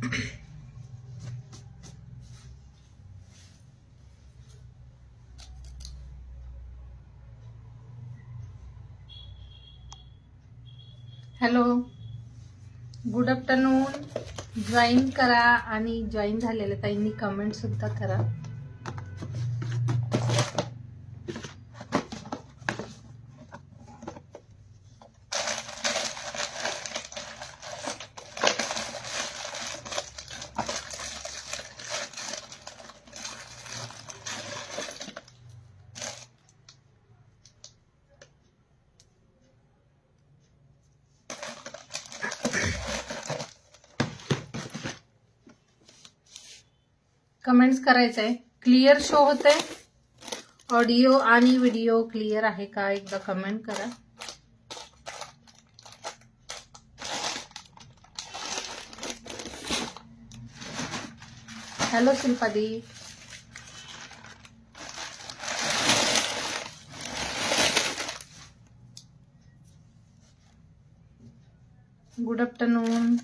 Hello, good afternoon. Join करा आणि join झालेल्या ताईंनी कमेंट सुद्धा करा. कमेंट्स करायचं आहे. क्लिअर शो होते ऑडिओ आणि व्हिडिओ क्लिअर आहे का एकदा कमेंट करा. हॅलो शिल्पादी, गुड आफ्टरनून.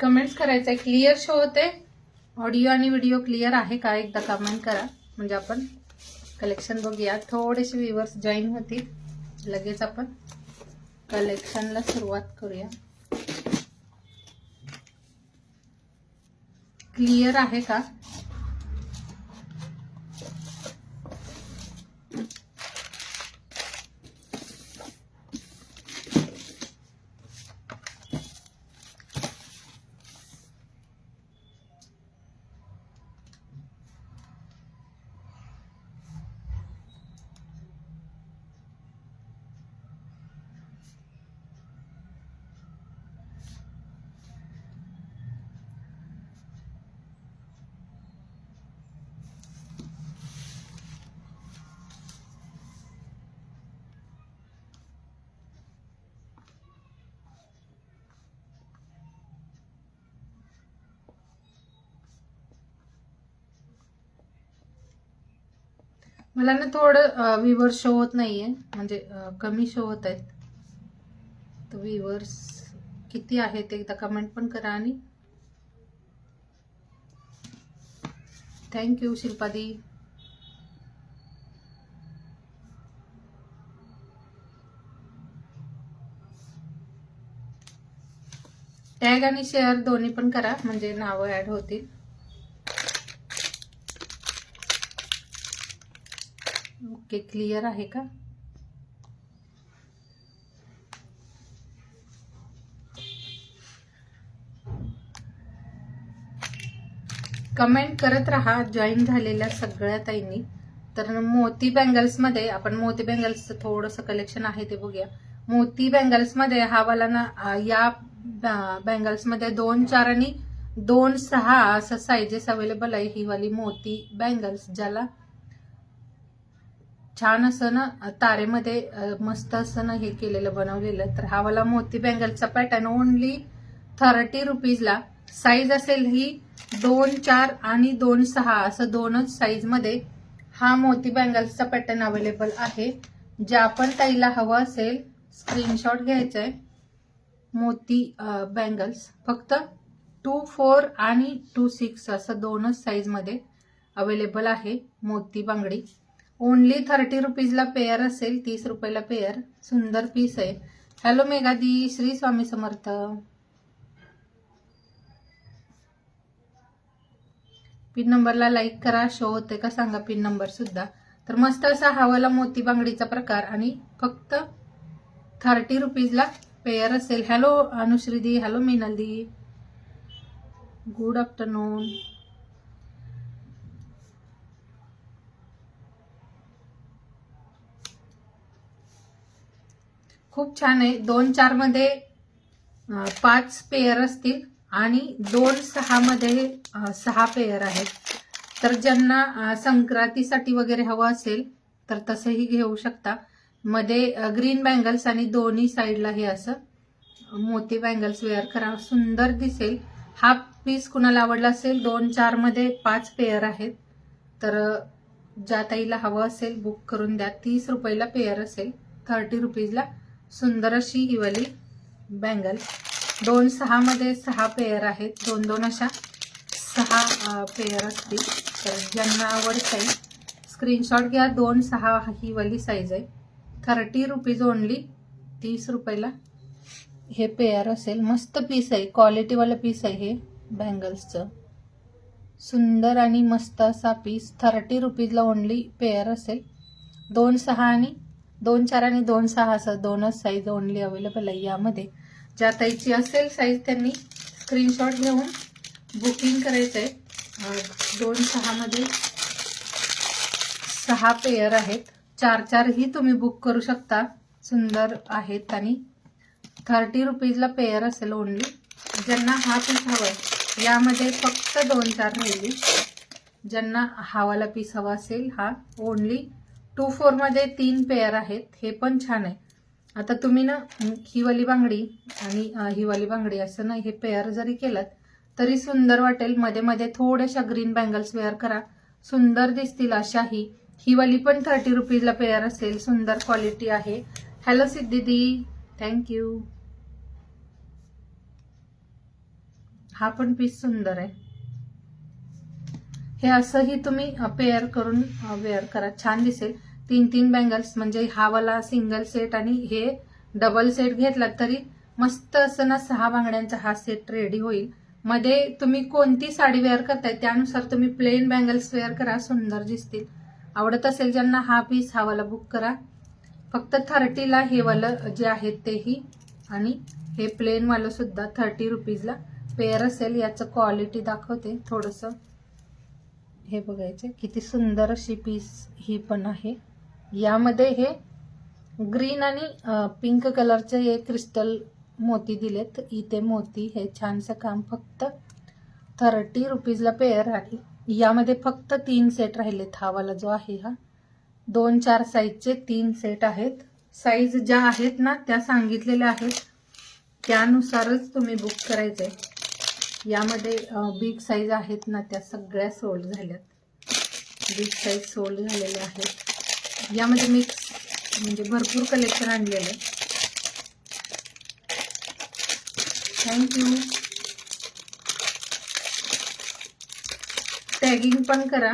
कमेंट्स करायचं आहे. क्लिअर शो होते ऑडिओ आणि व्हिडिओ क्लिअर आहे का एकदा कमेंट करा, म्हणजे आपण कलेक्शन बघूया. थोडेसे व्ह्यूअर्स जॉईन होतील, लगेच आपण कलेक्शनला सुरुवात करूया. क्लिअर आहे का? मला ना थोडं व्ह्यूअर्स शो होत नाहीये, म्हणजे कमी शो होत आहेत. तर व्ह्यूअर्स किती आहेत एकदा कमेंट पण करा. आणि थँक्यू शिल्पादी. टॅग आणि शेअर दोन्ही पण करा, म्हणजे नावं ऍड होतील. ओके, क्लिअर आहे का? कमेंट करत राहा जॉईन झालेल्या सगळ्या ताईंनी. तर मोती बँगल्स मध्ये आपण मोती बँगल्सचं थोडंसं कलेक्शन आहे ते बघूया. मोती बँगल्स मध्ये हा वाला ना, या बँगल्स मध्ये 2, 4 आणि 2, 6 असं साईजेस अवेलेबल आहे. ही वाली मोती बँगल्स, ज्याला छान असं ना तारेमध्ये मस्त असं ना हे केलेलं बनवलेलं. तर हा वाला मोती बँगलचा पॅटर्न ओनली 30 रुपीजला. साईज असेल ही 2, 4 आणि 2, 6 असं दोनच साईज मध्ये हा मोती बँगल्सचा पॅटर्न अवेलेबल आहे. ज्या पण ताईला हवं असेल स्क्रीनशॉट घ्यायचा आहे. मोती बँगल्स फक्त 2, 4 आणि 2, 6 असं दोनच साईज मध्ये अवेलेबल आहे. मोती बांगडी ओनली 30 रुपीजला पेअर असेल, 30 रुपयाला पेअर. सुंदर पीस आहे. हॅलो मेघादी, श्री स्वामी समर्थ. पिन नंबरला लाईक करा. शो होते का सांगा पिन नंबर सुद्धा. तर मस्त असा हवाला मोती बांगडीचा प्रकार आणि फक्त 30 रुपीजला पेअर असेल. हॅलो अनुश्रीदी, हॅलो मीनलदी, गुड आफ्टरनून. खूप छान आहे. 2-4 मध्ये 5 पेयर असतील आणि 2-6 मध्ये 6 पेयर आहेत. तर ज्यांना संक्रांतीसाठी वगैरे हवं असेल तर तसंही घेऊ शकता. मध्ये ग्रीन बँगल्स आणि दोन्ही साईडला हे असं मोती बँगल्स वेअर करा, सुंदर दिसेल. हा पीस कुणाला आवडला असेल 2-4 मध्ये 5 पेयर आहेत. तर ज्या ताईला हवं असेल बुक करून द्या. 30 रुपयाला पेयर असेल, 30 रुपीजला सुंदर अशी ही वाली बँगल. 2-6 मध्ये 6 पेयर आहेत. 2-2 अशा 6 पेयर असतील. तर ज्यांना आवडत आहे स्क्रीनशॉट घ्या. 2-6 ही वाली साईज आहे. 30 रुपीज ओनली. 30 रुपयाला हे पेयर असेल. मस्त पीस आहे, क्वालिटीवाला पीस आहे हे बँगल्सचं. सुंदर आणि मस्त असा पीस. 30 रुपीजला ओनली पेयर असेल. 2-6 आणि 2-4 आणि 2-6 असं 2च साईज ओनली अवेलेबल आहे यामध्ये. ज्या ताईची असेल साईज त्यांनी स्क्रीनशॉट घेऊन बुकिंग करायचं आहे. 2-6 मध्ये 6 पेयर आहेत. 4-4 ही तुम्ही बुक करू शकता. सुंदर आहेत आणि 30 रुपीजला पेयर असेल ओनली. ज्यांना हा पीस हवाय यामध्ये फक्त 2-4 राहिली. ज्यांना हावाला पीस हवा असेल हा ओनली 2-4 मध्ये 3 पेयर आहेत. हे पण छान आहे. आता तुम्ही ना ही वाली बांगडी आणि ही वाली बांगडी असं ना हे पेयर जरी केलं तरी सुंदर वाटेल. मध्ये मध्ये थोड्याशा ग्रीन बँगल्स वेअर करा, सुंदर दिसतील अशा. ही वाली पण 30 रुपीजला पेयर असेल. सुंदर क्वालिटी आहे. हॅलो सिद्धी, थँक्यू. हा पण पीस सुंदर आहे. हे असंही तुम्ही पेअर करून वेअर करा, छान दिसेल. 3-3 बँगल्स म्हणजे हा वाला सिंगल सेट आणि हे डबल सेट घेतला तरी मस्त असं ना 6 बांगड्यांचा हा सेट रेडी होईल. मध्ये तुम्ही कोणती साडी वेअर करताय त्यानुसार तुम्ही प्लेन बँगल्स वेअर करा, सुंदर दिसतील. आवडत असेल ज्यांना हा पीस हा वाला बुक करा. फक्त 30ला हे वालं जे आहेत तेही आणि हे प्लेन वालं सुद्धा 30 रुपीजला पेयर असेल. याचं क्वालिटी दाखवते थोडंसं. हे बघायचं किती सुंदर अशी पीस ही पण आहे. यामध्ये हे ग्रीन आणि पिंक कलरचे हे क्रिस्टल मोती दिलेत. इथे मोती हे छानसं काम. फक्त 30 रुपीजला पेयर आहे. यामध्ये फक्त 3 सेट राहिलेत. हा वाला जो आहे हा 2-4 साईजचे 3 सेट आहेत. साईज ज्या आहेत ना त्या सांगितलेल्या आहेत, त्यानुसारच तुम्ही बुक करायचंय. यामध्ये बिग साईज आहेत ना त्या सगळ्या सोल्ड झाल्यात. बिग साईज सोल्ड झालेल्या आहेत. यामध्ये मिक्स म्हणजे भरपूर कलेक्शन आणलेलं. थँक्यू. टॅगिंग पण करा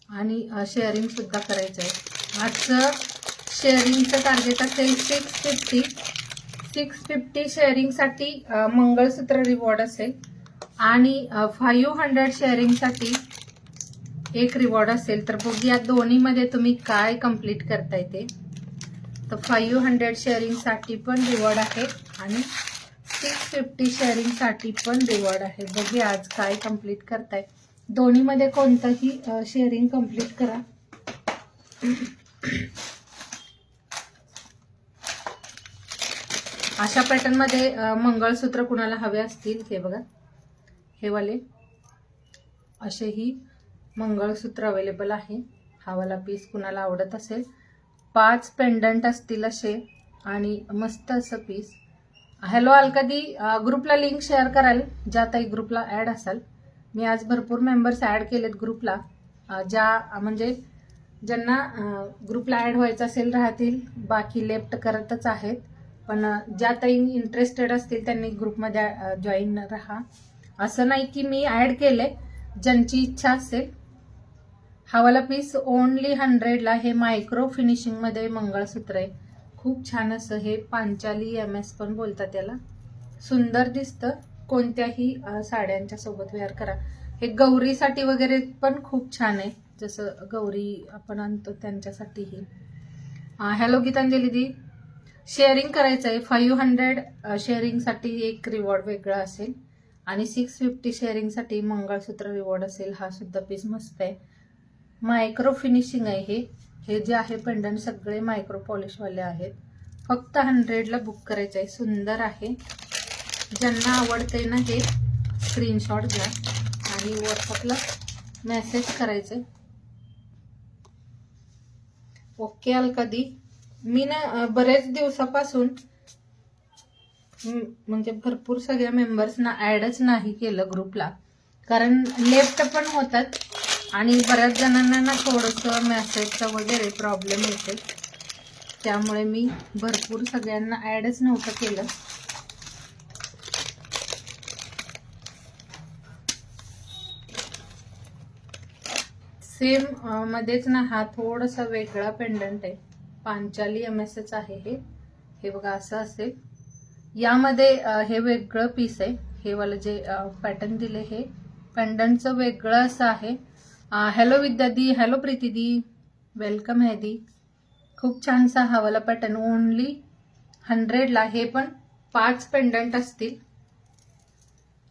आणि शेअरिंग सुद्धा करायचं आहे. आजचं शेअरिंगचं टार्गेट असेल 650 शेअरिंगसाठी मंगळसूत्र रिवॉर्ड असेल आणि 500 शेअरिंगसाठी एक रिवॉर्ड असेल. तर बघूया दोन्हीमध्ये तुम्ही काय कंप्लीट करताय ते. तर 500 शेअरिंगसाठी पण रिवॉर्ड आहे आणि 650 शेअरिंगसाठी पण रिवॉर्ड आहे. बघूया आज काय कंप्लीट करताय. दोन्हीमध्ये कोणतंही शेअरिंग कंप्लीट करा. अशा पॅटर्न मध्ये मंगळसूत्र कुणाला हवे असतील हे बघा, हे वाले असेही मंगळसूत्र अवेलेबल आहे. हा वाला पीस कुणाला आवडत असेल 5 पेंडंट असतील असे आणि मस्त असं पीस. हॅलो अलकदी, ग्रुपला लिंक शेअर कराल ज्या ताई ग्रुपला ऍड असाल. मी आज भरपूर मेंबर्स ऍड केलेत ग्रुपला. ज्या म्हणजे ज्यांना ग्रुपला ऍड व्हायचं असेल राहतील, बाकी लेफ्ट करतच आहेत. पण ज्या ताई इंटरेस्टेड असतील त्यांनी ग्रुपमध्ये जॉईन राहा. असं नाही की मी ऍड केले, ज्यांची इच्छा असेल. हा वाला पीस ओनली 100ला हे मायक्रो फिनिशिंग मध्ये मंगळसूत्र आहे. खूप छान असं हे पांचाली MS पण बोलतात याला. सुंदर दिसतं. कोणत्याही साड्यांच्या सोबत वेअर करा. हे गौरीसाठी वगैरे पण खूप छान आहे, जसं गौरी आपण आणतो त्यांच्यासाठीही. हॅलो गीतांजली दी, शेअरिंग करायचं आहे. 500 शेअरिंगसाठी एक रिवॉर्ड वेगळा असेल आणि 650 शेअरिंगसाठी मंगळसूत्र रिवॉर्ड असेल. हा सुद्धा पीस मस्त आहे. मायक्रो फिनिशिंग आहे हे जे आहे पेंडंट सगळे मायक्रो पॉलिशवाले आहेत. फक्त 100ला बुक करायचं आहे. सुंदर आहे. ज्यांना आवडते ना हे स्क्रीनशॉट घ्या आणि व्हॉट्सअपला मेसेज करायचे. ओके अलकादी. मी ना बरेच दिवसापासून म्हणजे भरपूर सगळ्या मेंबर्सना ऍडच नाही केलं ग्रुपला, कारण लेफ्ट पण होतात आणि बऱ्याच जणांना ना थोडंसं मेसेजचा वगैरे प्रॉब्लेम येते, त्यामुळे मी भरपूर सगळ्यांना ऍडच नव्हतं केलं. सेम मध्येच ना हा थोडासा वेगळा पेंडंट आहे. पांचाली MSच आहे हे बघा असं असेल. यामध्ये हे वेगळं पीस आहे. हे वाला जे पॅटर्न दिले हे पेंडंटचं वेगळं असं आहे. हॅलो विद्यादी, हॅलो प्रीतीदी, वेलकम है दी. खूप छानसा हा वाला पॅटर्न ओनली 100ला. हे पण 5 पेंडंट असतील.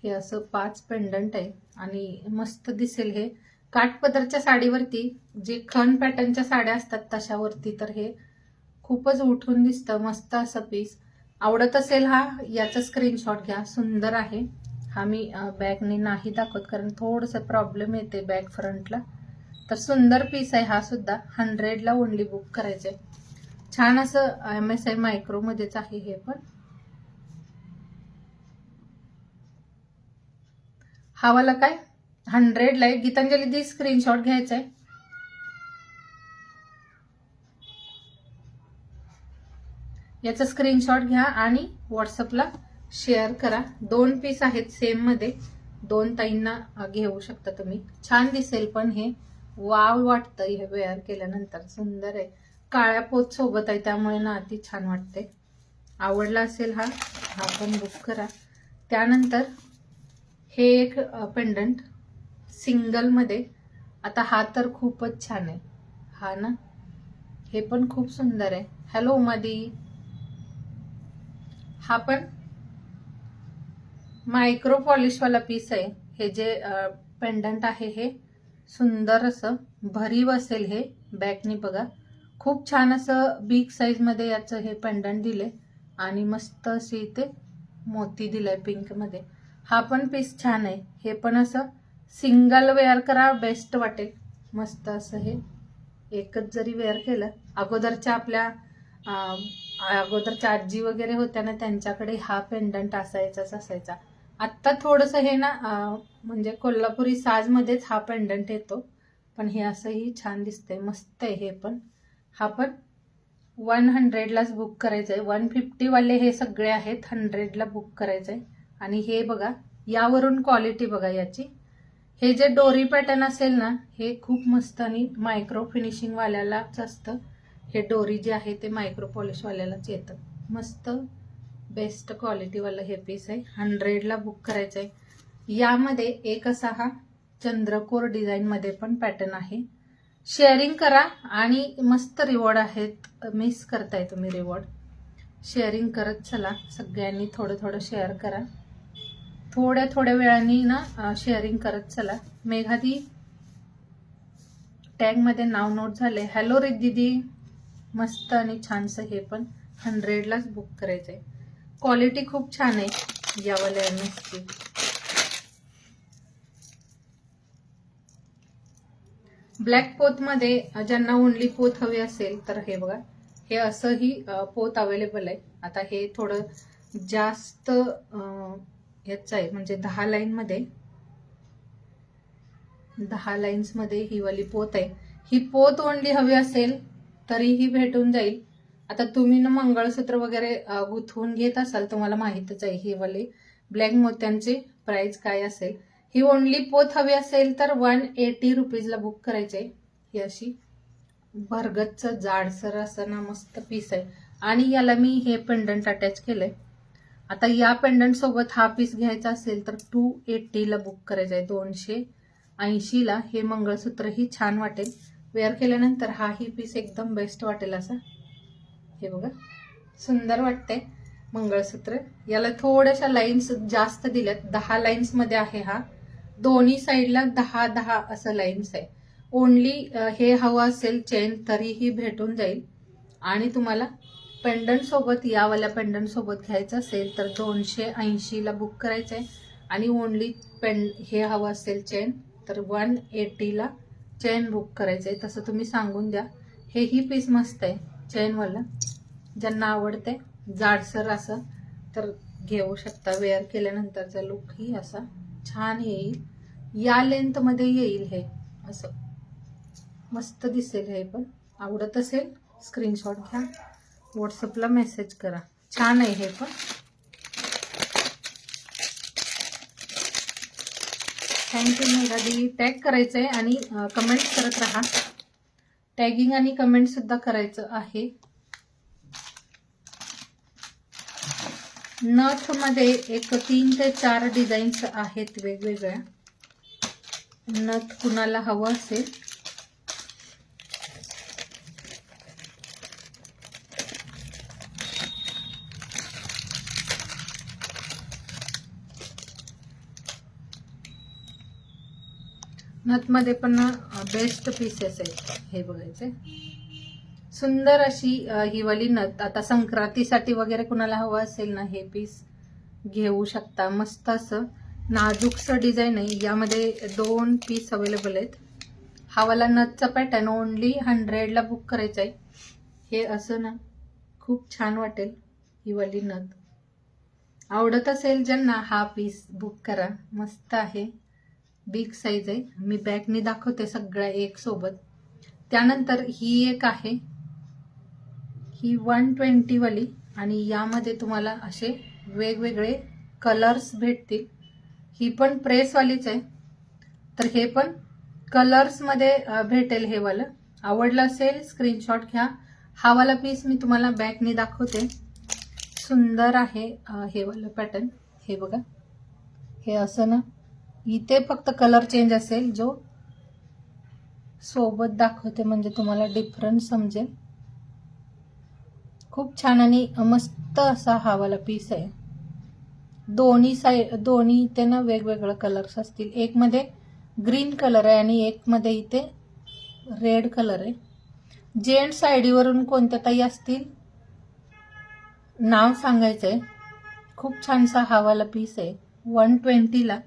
हे असं 5 पेंडंट आहे आणि मस्त दिसेल हे. काठपदरच्या साडीवरती जे खण पॅटर्नच्या साड्या असतात तशावरती तर हे खूपच उठून दिसतं. मस्त असं पीस. आवडत असेल हा याचा स्क्रीनशॉट घ्या. सुंदर आहे. हा मी बॅगने नाही दाखवत कारण थोडंसं प्रॉब्लेम येते बॅक फ्रंटला. तर सुंदर पीस आहे हा सुद्धा. 100ला ओनली बुक करायचंय. छान असं MSI मायक्रो मध्येच आहे हे पण. हा वाला काय 100ला आहे. गीतांजली दी स्क्रीनशॉट घ्यायचा आहे. याचा स्क्रीनशॉट घ्या आणि व्हॉट्सअपला शेअर करा. 2 पीस आहेत सेम मध्ये. 2 ताईंना घेऊ शकता तुम्ही. छान दिसेल पण हे वाव वाटतं हे वेअर केल्यानंतर. सुंदर आहे. काळ्या पोत सोबत आहे त्यामुळे ना अति छान वाटते. आवडला असेल हा पण बुक करा. त्यानंतर हे एक पेंडंट सिंगल मध्ये. आता हा तर खूपच छान आहे. हा ना हे पण खूप सुंदर आहे. हॅलो उमादी. हा पण मायक्रो पॉलिश वाला पीस आहे. हे जे पेंडंट आहे हे सुंदर असं भरीव असेल. हे बॅकनी बघा खूप छान असं बिग साईज मध्ये याचं हे पेंडंट दिले आणि मस्त अशी इथे मोती दिलाय पिंक मध्ये. हा पण पीस छान आहे. हे पण असं सिंगल वेअर करा बेस्ट वाटेल. मस्त असं हे एकच जरी वेअर केलं. अगोदरच्या आपल्या आजी वगैरे होत्या ना त्यांच्याकडे हा पेंडंट असायचा. आत्ता थोडस हे ना म्हणजे कोल्हापुरी साज मध्येच हा पेंडंट येतो, पण हे असंही छान दिसतंय. मस्त आहे हे पण. हा पण 100लाच बुक करायचंय. 150 वाले हे सगळे आहेत. 100ला बुक करायचंय. आणि हे बघा यावरून क्वालिटी बघा याची. हे जे डोरी पॅटर्न असेल ना हे खूप मस्त आणि मायक्रो फिनिशिंग वाल्यालाच असतं. हे डोरी जे आहे ते मायक्रो पॉलिश वाल्यालाच येतं. मस्त बेस्ट क्वालिटी वाला हे पीस आहे. 100ला बुक करायचंय. यामध्ये एक असा हा चंद्रकोर डिझाईन मध्ये पण पॅटर्न आहे. शेअरिंग करा आणि मस्त रिवॉर्ड आहेत. मिस करताय तुम्ही रिवॉर्ड. शेअरिंग करत चला. सगळ्यांनी थोडं शेअर करा. थोड्या वेळाने ना शेअरिंग करत चला. मेघादी टॅग मध्ये नाव नोट झाले. हॅलो रिद्दीदी. मस्त आणि छानसं हे पण 100लाच बुक करायचंय. क्वालिटी खूप छान आहे यावाल्या MSची. ब्लॅक पोत मध्ये ज्यांना ओनली पोत हवी असेल तर हे बघा हे असंही पोत अवेलेबल आहे. आता हे थोडं जास्त याच आहे म्हणजे 10 लाईन्स मध्ये ही वाली पोत आहे. ही पोत ओनली हवी असेल तरीही भेटून जाईल. आता तुम्ही ना मंगळसूत्र वगैरे गुंथवून घेत असाल तुम्हाला माहितच आहे ही वाली ब्लॅक मोत्यांची प्राइस काय असेल. ही ओनली पोत हवी असेल तर 180 रुपीजला बुक करायचे. ही अशी भरगच्च जाडसर असं ना मस्त पीस आहे. आणि याला मी हे पेंडंट अटॅच केलंय. आता या पेंडंट सोबत हा पीस घ्यायचा असेल तर 280ला बुक करायचा आहे. 280ला हे मंगळसूत्रही छान वाटेल. वेअर केल्यानंतर हाही पीस एकदम बेस्ट वाटेल असा. हे बघा सुंदर वाटते मंगळसूत्र. याला थोड्याशा लाईन्स जास्त दिल्यात. 10 लाईन्स मध्ये आहे हा. दोन्ही साईडला 10 असं लाईन्स आहे. ओनली हे हवं असेल चेन तरीही भेटून जाईल आणि तुम्हाला पेंडंट सोबत, यावाल्या पेंडंट सोबत घ्यायचं असेल तर 280 ला बुक करायचं आहे. आणि ओनली हे हवं असेल चेन तर 180 ला चेन बुक करायचं आहे. तसं तुम्ही सांगून द्या. हेही पीस मस्त आहे चेनवाला, ज्यांना आवडते जाडसर असं तर घेऊ शकता. वेअर केल्यानंतरचा लुक ही असा छान येईल. या लेंथ मध्ये येईल हे, असं मस्त दिसेल. हे पण आवडत असेल स्क्रीनशॉट घ्या, व्हॉट्सअपला मेसेज करा. छान आहे हे पण. थँक्यू मेघादी. टॅग करायचंय आणि कमेंट करत राहा. टॅगिंग आणि कमेंट सुद्धा करायचं आहे. नथ मध्ये एक 3 ते 4 डिझाईन्स आहेत वेगवेगळ्या. नथ कुणाला हवं असेल नथ मध्ये पण बेस्ट पीसेस आहेत. हे बघायचे सुंदर अशी ही वाली नथ. आता संक्रांतीसाठी वगैरे कुणाला हवं असेल ना हे पीस घेऊ शकता. मस्त असं नाजूकसं डिझाईन आहे. यामध्ये 2 पीस अवेलेबल आहेत. हा वाला नथचा पॅटर्न ओनली 100 ला बुक करायचा आहे. हे असं ना खूप छान वाटेल. ही वाली नथ आवडत असेल ज्यांना हा पीस बुक करा. मस्त आहे, बिग साईज आहे. मी बॅकनी दाखवते सगळ्या एक सोबत. त्यानंतर ही एक आहे, ही 120 वाली आणि यामध्ये तुम्हाला असे वेगवेगळे कलर्स भेटतील. ही पण प्रेसवालीच आहे तर हे पण कलर्स मध्ये भेटेल. हे वाला आवडलं असेल स्क्रीनशॉट घ्या. हा वाला पीस मी तुम्हाला बॅकनी दाखवते. सुंदर आहे हे वाला पॅटर्न. हे बघा, हे असं ना इथे फक्त कलर चेंज असेल. जो सोबत दाखवते म्हणजे तुम्हाला डिफरन्स समजेल. खूप छान आणि मस्त असा हा वाला पीस आहे. दोन्ही इथे ना वेगवेगळे कलर्स असतील. एक मध्ये ग्रीन कलर आहे आणि एक मध्ये इथे रेड कलर आहे. जेंट्स आयडीवरून कोणत्या ताई असतील नाव सांगायचंय. खूप छानसा हा वाला पीस आहे 120 ला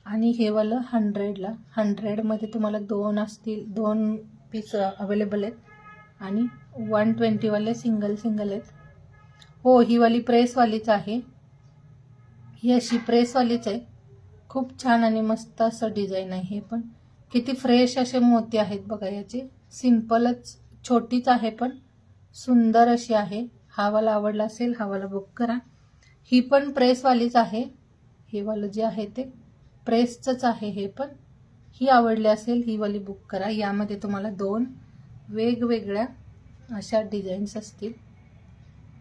आणि हे वाला 100 ला. 100 मध्ये तुम्हाला 2 असतील, 2 पीस अवेलेबल आहेत आणि 120 वाले सिंगल आहेत. हो, ही वाली प्रेसवालीच आहे. ही अशी प्रेसवालीच आहे. खूप छान आणि मस्त असं डिझाईन आहे. हे पण किती फ्रेश असे मोती आहेत बघा याचे. सिंपलच छोटीच आहे पण सुंदर अशी आहे. हा वाला आवडला असेल हा वाला बुक करा. ही पण प्रेसवालीच आहे. हे वाला जे आहे ते प्रेसचंच आहे. हे पण ही आवडली असेल ही वाली बुक करा. यामध्ये तुम्हाला 2 वेगवेगळ्या अशा डिझाईन्स असतील.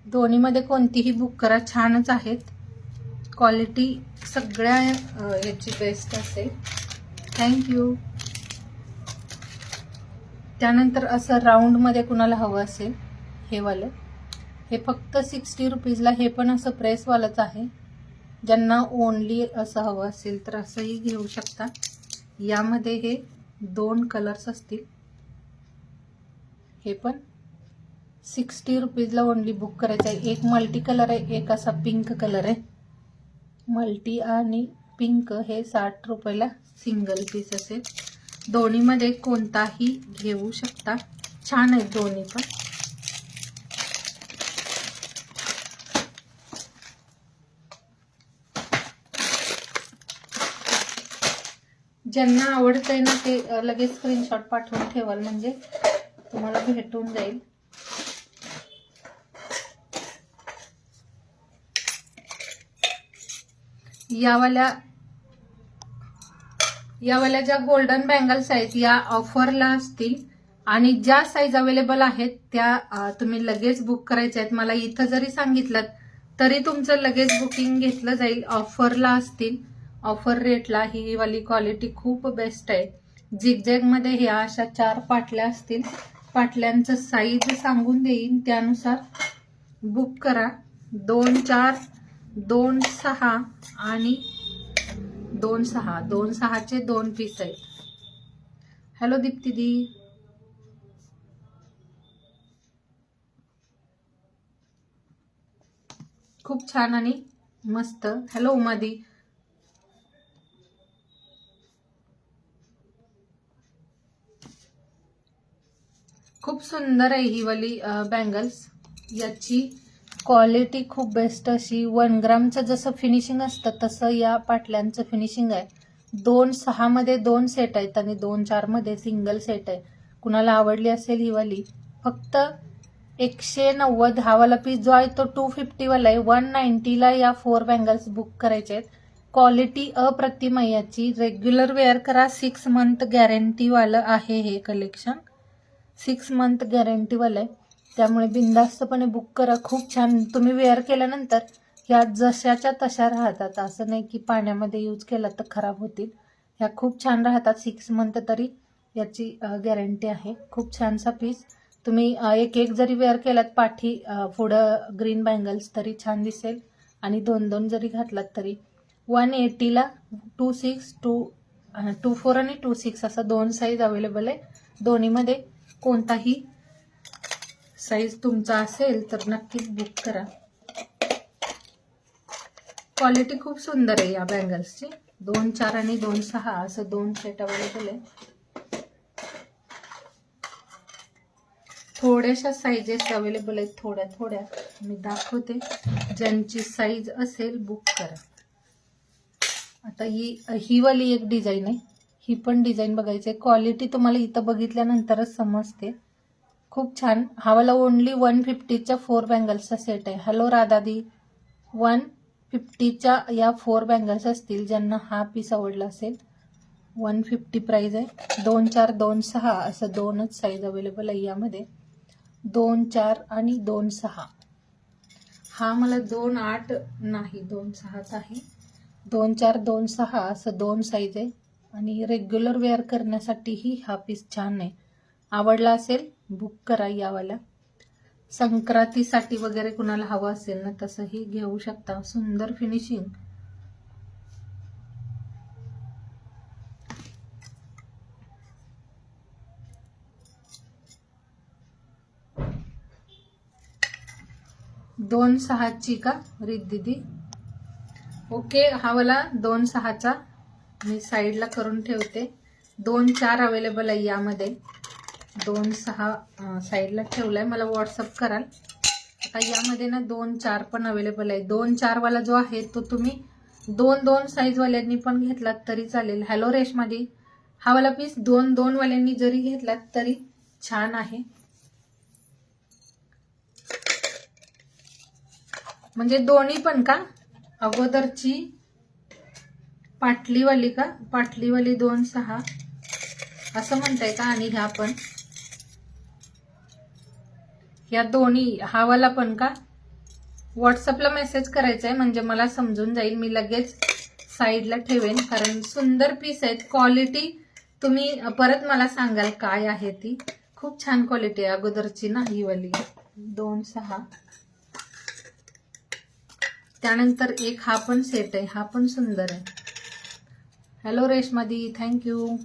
दोन्हीमध्ये कोणतीही बुक करा, छानच आहेत. क्वालिटी सगळ्या याची बेस्ट असेल. थँक्यू. त्यानंतर असं राऊंड मध्ये कुणाला हवं असेल हे वालं, हे फक्त 60 रुपीजला. हे पण असं प्रेसवालंच आहे. ज्यांना ओनली असं हवं असेल तर असंही घेऊ शकता. यामध्ये हे 2 कलर्स असतील. हे पण 60 रुपीजला ओनली बुक करायचं आहे. एक मल्टी कलर आहे, एक असा पिंक कलर आहे. मल्टी आणि पिंक हे 60 रुपयाला सिंगल पीस असेल. दोन्हीमध्ये कोणताही घेऊ शकता. छान आहेत दोन्ही पण. ज्यांना आवडतंय ना ते लगेच स्क्रीनशॉट पाठवून ठेवाल म्हणजे तुम्हाला भेटून जाईल. यावाल्या ज्या गोल्डन बँगल्स आहेत या ऑफरला असतील आणि ज्या साईज अवेलेबल आहेत त्या तुम्ही लगेच बुक करायच्या आहेत. मला इथं जरी सांगितलं तरी तुमचं लगेच बुकिंग घेतलं जाईल. ऑफरला असतील, ऑफर रेटला. ही वाली क्वालिटी खूप बेस्ट आहे. झिगझॅग मध्ये ह्या अशा 4 पाटल्या असतील. पाटल्यांचं साईज सांगून देईन त्यानुसार बुक करा. 2, 4, 2, 6 आणि 2, 6. 2, 6चे 2 पीस आहेत. हॅलो दीप्ती दी. खूप छान आणि मस्त. हॅलो उमादी. खूप सुंदर आहे ही वाली बँगल्स. याची क्वालिटी खूप बेस्ट अशी 1 ग्रामचं जसं फिनिशिंग असतं तसं या पाटल्यांचं फिनिशिंग आहे. 2.6 मध्ये 2 सेट आहेत आणि 2.4 मध्ये सिंगल सेट आहे. कुणाला आवडली असेल ही वाली फक्त 190. हा वाला पीस जो आहे तो 250 वाला आहे. 190 ला या 4 बँगल्स बुक करायचे आहेत. क्वालिटी अप्रतिम आहे याची. रेग्युलर वेअर करा. 6 मंथ गॅरंटी वालं आहे हे कलेक्शन. 6 मंथ गॅरंटी वाला आहे. त्यामुळे बिनधास्तपणे बुक करा. खूप छान. तुम्ही वेअर केल्यानंतर ह्या जशाच्या तशा राहतात. असं नाही की पाण्यामध्ये यूज केला तर खराब होतील. ह्या खूप छान राहतात. 6 मंथ तरी याची गॅरंटी आहे. खूप छानसा पीस. तुम्ही एक जरी वेअर केलात पाठी पुढं ग्रीन बँगल्स तरी छान दिसेल आणि 2 जरी घातलात तरी. 180 ला 26, 24 आणि 26 असा 2 साईज अवेलेबल आहे. दोन्हीमध्ये कोणताही साईज तुमचा असेल तर नक्कीच बुक करा. क्वालिटी खूप सुंदर आहे या बँगल्सची. 2.4 आणि 2.6 असं 2 सेट अवेलेबल आहे. थोड्याशा साईजेस अवेलेबल आहेत. थोड्या मी दाखवते. ज्यांची साईज असेल बुक करा. आता ही वाली एक डिझाईन आहे. ही पण डिझाईन बघायची आहे. क्वालिटी तुम्हाला इथं बघितल्यानंतरच समजते. खूप छान. हा वाला ओनली 150च्या 4 बँगल्सचा सेट आहे. हॅलो राधादी. 150च्या या 4 बँगल्स असतील. ज्यांना हा पीस आवडला असेल 150 प्राइस आहे. 2.4, 2.6 असं 2च साईज अवेलेबल आहे यामध्ये. 2.4 आणि 2.6. हा मला 2.8 नाही 2.6च आहे. 2.4, 2.6 असं 2 साईज आहे आणि रेग्युलर वेअर करण्यासाठीही हा पीस छान आहे. आवडला असेल बुक करा यावाला. संक्रांतीसाठी वगैरे कुणाला हवं असेल ना तसंही घेऊ शकता. सुंदर फिनिशिंग. दोन 6ची का रिद्दीदी? ओके. हा वाला 2.6चा मी साईडला करून ठेवते. 2.4 अवेलेबल आहे यामध्ये. 2.6 साईडला ठेवलाय. मला व्हॉट्सअप कराल. आता यामध्ये ना 2.4 पण अवेलेबल आहे. 2.4 वाला जो आहे तो तुम्ही 2 साईज वाल्यांनी पण घेतलात तरी चालेल. हॅलो रेशमादी. हा वाला पीस 2 वाल्यांनी जरी घेतलात तरी छान आहे. म्हणजे दोन्ही पण का? अगोदरची पाटलीवाली का? पाटलीवाली 2.6 असं म्हणताय का? आणि ह्या पण या दोन्ही. हा वाला पण का? व्हॉट्सअपला मेसेज करायचा आहे म्हणजे मला समजून जाईल. मी लगेच साईडला ठेवेन कारण सुंदर पीस आहेत. क्वालिटी तुम्ही परत मला सांगाल काय आहे ती. खूप छान क्वालिटी आहे. अगोदरची ना ही वाली 2.6. त्यानंतर एक हा पण सेट आहे. हा पण सुंदर आहे. हॅलो रेशमादी. थँक्यू.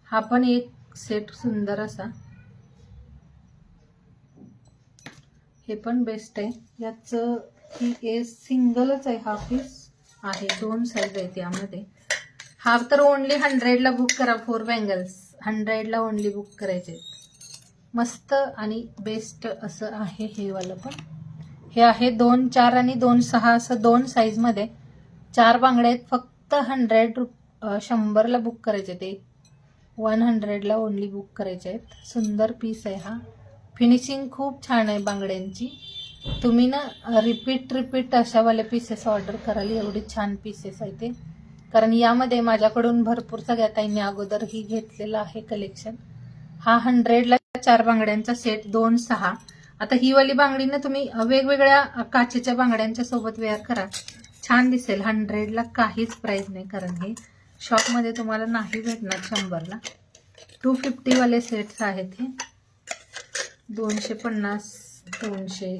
हा पण एक सेट सुंदर असा. हे पण बेस्ट आहे. याचं ही सिंगलच आहे. हा पीस आहे. 2 साईज आहेत यामध्ये. हा तर ओनली 100ला बुक करा. 4 बँगल्स 100ला ओनली बुक करायचे. मस्त आणि बेस्ट असं आहे हे वालं पण. हे आहे 2.4 आणि 2.6 असं 2 साईज मध्ये 4 बांगड्या आहेत. फक्त 100ला बुक करायचे. ते 100ला ओनली बुक करायचे आहेत. सुंदर पीस आहे हा. फिनिशिंग खूप छान आहे बांगड्यांची. तुम्ही ना रिपीट अशावाले पीसेस ऑर्डर कराल. एवढे छान पीसेस आहे ते. कारण यामध्ये माझ्याकडून भरपूर सगळ्या ताईंनी अगोदरही घेतलेलं आहे कलेक्शन. हा 100ला 4 बांगड्यांचा सेट 2.6. आता ही वाली बांगडी ना तुम्ही वेगवेगळ्या काचेच्या बांगड्यांच्या सोबत वेअर करा. छान दिसेल. 100ला काहीच प्राइस नाही कारण हे शॉपमध्ये तुम्हाला नाही भेटणार 100ला. 250 वाले सेट्स आहेत हे. 250, 200